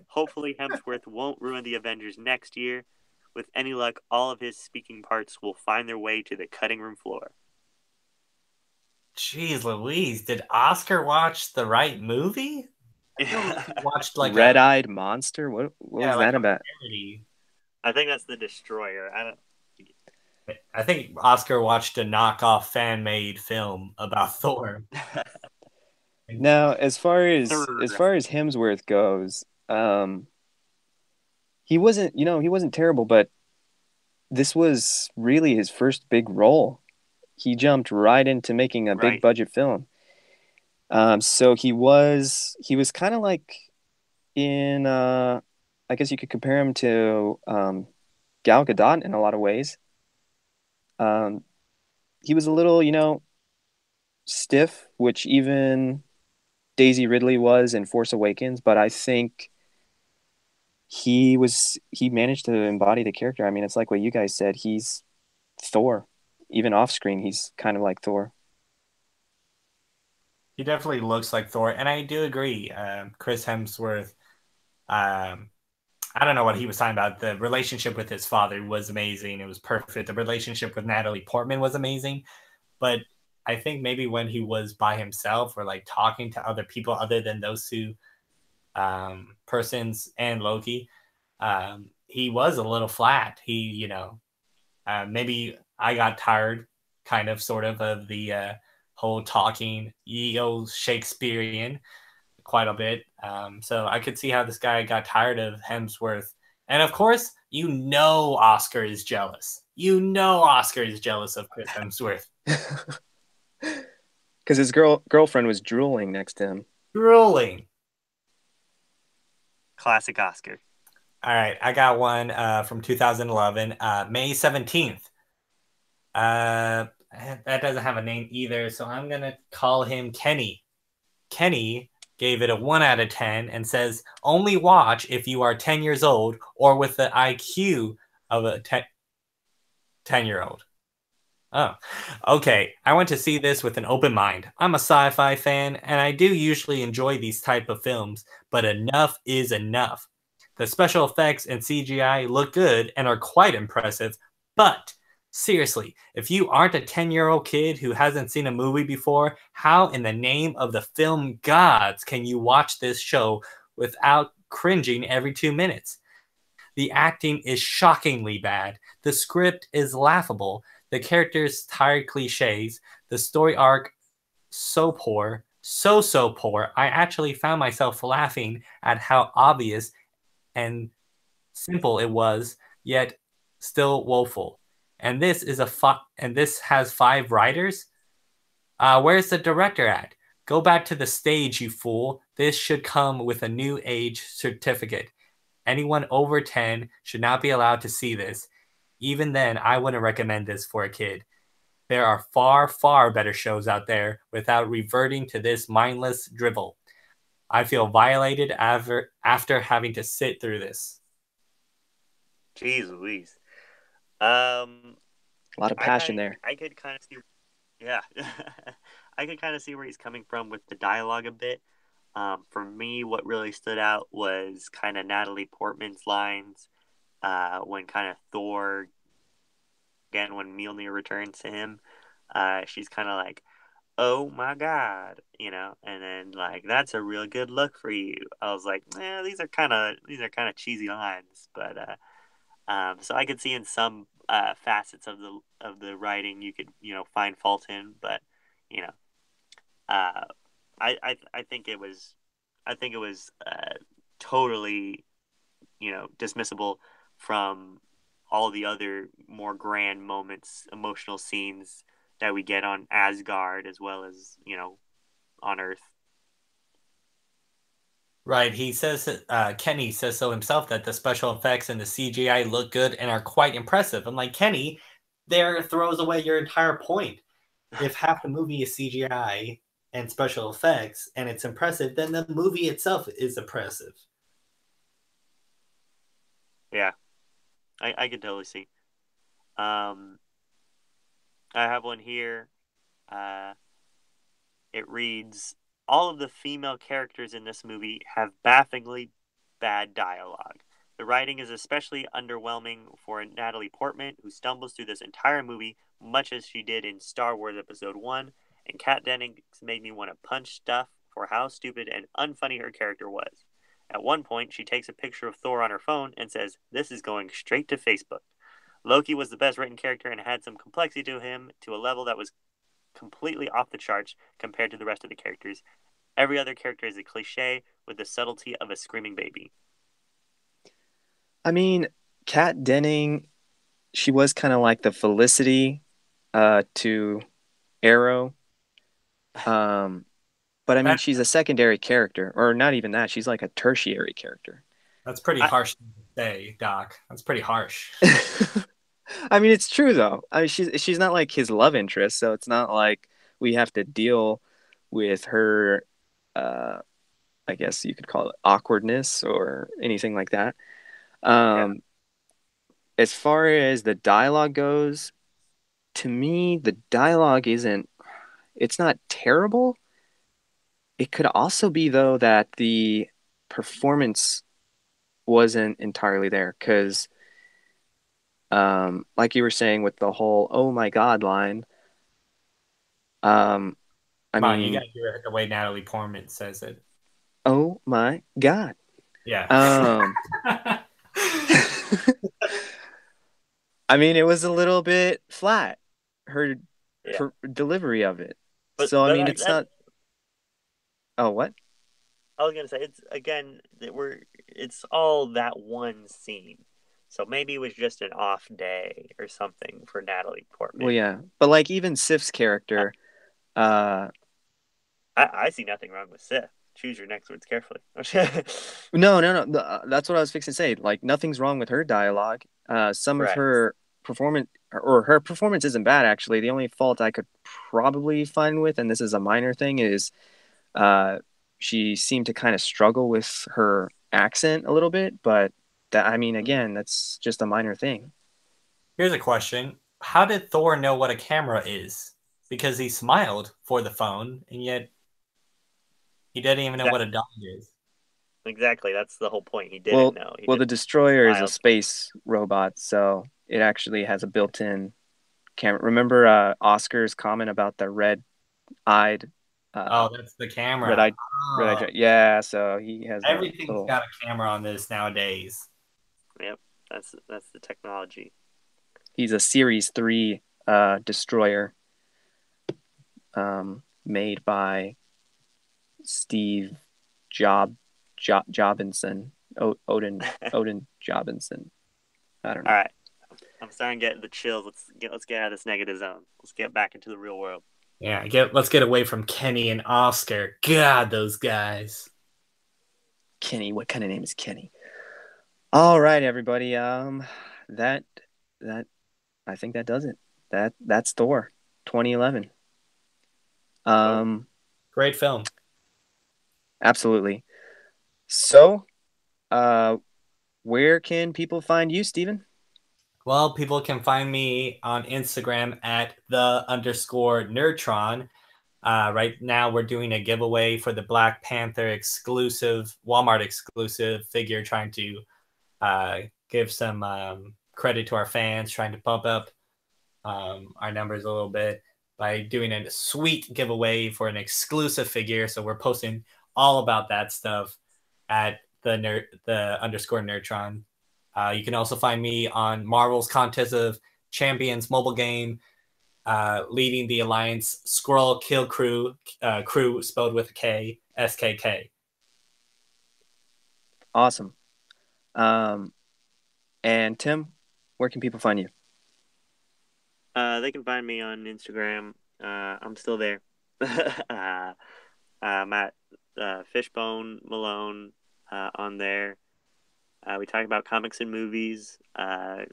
Hopefully Hemsworth won't ruin the Avengers next year. With any luck, all of his speaking parts will find their way to the cutting room floor. Jeez Louise, did Oscar watch the right movie? I watched like Red-eyed monster. What was like that about? parody. I think that's the Destroyer. I think Oscar watched a knockoff fan-made film about Thor. Now, as far as Hemsworth goes, he wasn't terrible, but this was really his first big role. He jumped right into making a big budget film. So he was kind of like in I guess you could compare him to Gal Gadot in a lot of ways. He was a little, stiff, which even Daisy Ridley was in Force Awakens, but I think he managed to embody the character. I mean, it's like what you guys said. He's Thor. Even off screen, he's kind of like Thor. He definitely looks like Thor, and I do agree. Chris Hemsworth, I don't know what he was talking about. The relationship with his father was amazing. It was perfect. The relationship with Natalie Portman was amazing. But I think maybe when he was by himself or like talking to other people other than those two persons and Loki, he was a little flat. He, maybe I got tired kind of sort of the whole talking ego Shakespearean quite a bit. So I could see how this guy got tired of Hemsworth. And of course, Oscar is jealous. Oscar is jealous of Chris Hemsworth. Because his girlfriend was drooling next to him. Drooling. Classic Oscar. All right, I got one from 2011, May 17th. That doesn't have a name either, so I'm going to call him Kenny. Kenny gave it a 1 out of 10 and says, only watch if you are 10 years old or with the IQ of a 10-year-old. Oh, okay. I went to see this with an open mind. I'm a sci-fi fan, and I do usually enjoy these type of films, but enough is enough. The special effects and CGI look good and are quite impressive, but seriously, if you aren't a 10-year-old kid who hasn't seen a movie before, how in the name of the film gods can you watch this show without cringing every 2 minutes? The acting is shockingly bad. The script is laughable. The characters tired cliches. The story arc so poor, so poor. I actually found myself laughing at how obvious and simple it was, yet still woeful. And this has 5 writers. Where's the director at? Go back to the stage, you fool. This should come with a new age certificate. Anyone over 10 should not be allowed to see this. Even then, I wouldn't recommend this for a kid. There are far, far better shows out there without reverting to this mindless drivel. I feel violated after having to sit through this. Jeez Louise. A lot of passion there. I could kind of see, yeah, I could kind of see where he's coming from with the dialogue a bit. For me, what really stood out was kind of Natalie Portman's lines when kind of Thor, again, when Mjolnir returns to him, she's kind of like, "Oh my God," and then like, "That's a real good look for you." I was like, these are kind of cheesy lines, but so I could see in some facets of the writing you could find fault in, but you know, uh, I think it was totally dismissible from all the other more grand moments, emotional scenes that we get on Asgard as well as on Earth. Right. He says, Kenny says so himself, that the special effects and the CGI look good and are quite impressive. I'm like, Kenny, there throws away your entire point. If half the movie is CGI and special effects and it's impressive, then the movie itself is impressive. Yeah, I can totally see. I have one here. It reads, all of the female characters in this movie have bafflingly bad dialogue. The writing is especially underwhelming for Natalie Portman, who stumbles through this entire movie much as she did in Star Wars Episode 1, and Kat Dennings made me want to punch stuff for how stupid and unfunny her character was. At one point, she takes a picture of Thor on her phone and says, "This is going straight to Facebook." Loki was the best written character and had some complexity to him to a level that was completely off the charts compared to the rest of the characters. Every other character is a cliche with the subtlety of a screaming baby. I mean, Kat Denning, she was kind of like the Felicity to Arrow. But I mean, she's a secondary character, or not even that. She's like a tertiary character. That's pretty harsh to say, Doc. That's pretty harsh. I mean, it's true though. I mean, she's not like his love interest, so it's not like we have to deal with her. I guess you could call it awkwardness or anything like that. Yeah. As far as the dialogue goes, to me, the dialogue it's not terrible. It could also be, though, that the performance wasn't entirely there because, like you were saying with the whole "Oh my God" line, I Come on, you mean, gotta do it the way Natalie Portman says it. "Oh my God." Yeah. I mean, it was a little bit flat, her Yeah. delivery of it. But So, I mean, it's not. Oh, what? I was gonna say, it's all that one scene, so maybe it was just an off day or something for Natalie Portman. Well, yeah, but like even Sif's character, I see nothing wrong with Sif. Choose your next words carefully. No. That's what I was fixing to say. Like nothing's wrong with her dialogue. Some of Right. her performance, or her performance isn't bad actually. The only fault I could probably find with, and this is a minor thing, is she seemed to kind of struggle with her accent a little bit. But that, I mean, again, that's just a minor thing. Here's a question. How did Thor know what a camera is? Because he smiled for the phone, and yet he didn't even know what a dog is. Exactly. That's the whole point. He didn't know. Well, the Destroyer is a smiled. space robot, so it actually has a built-in camera. Remember Oscar's comment about the red-eyed? That's the camera. Red-eyed. Yeah, so he has Everything's got a camera on this nowadays. Yep, that's the technology. He's a Series 3 destroyer made by Steve Jobinson. Odin Jobinson. I don't know. All right. I'm starting to get the chills. Let's get out of this negative zone. Let's get back into the real world. Yeah, let's get away from Kenny and Oscar. God, those guys. Kenny, what kind of name is Kenny? All right, everybody. That I think that does it. That's Thor, 2011. Great film. Absolutely. So, where can people find you, Steven? Well, people can find me on Instagram at _Nerdtron. Right now, we're doing a giveaway for the Black Panther exclusive, Walmart exclusive figure, trying to give some credit to our fans, trying to bump up our numbers a little bit by doing a sweet giveaway for an exclusive figure. So we're posting all about that stuff at the _Nerdtron. You can also find me on Marvel's Contest of Champions mobile game, leading the Alliance Squirrel Kill Crew, crew spelled with a K, SKK. Awesome. And Tim, where can people find you? They can find me on Instagram. I'm still there. I'm at Fishbone Malone on there. We talk about comics and movies. I'm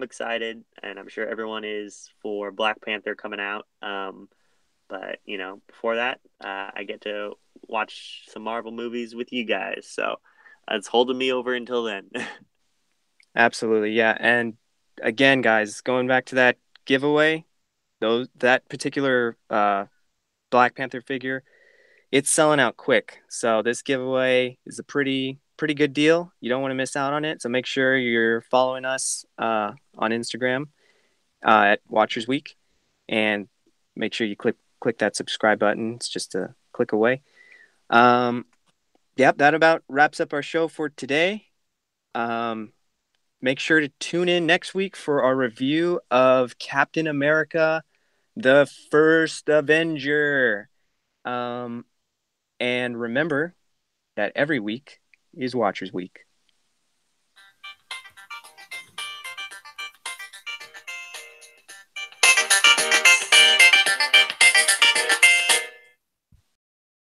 excited, and I'm sure everyone is, for Black Panther coming out. But before that, I get to watch some Marvel movies with you guys. So it's holding me over until then. Absolutely, yeah. And again, guys, going back to that giveaway, that particular Black Panther figure, it's selling out quick. So this giveaway is a pretty good deal. You don't want to miss out on it. So make sure you're following us on Instagram at Watchers Week, and make sure you click that subscribe button. It's just a click away. Yep, that about wraps up our show for today. Make sure to tune in next week for our review of Captain America, the First Avenger. And remember that every week is Watchers Week.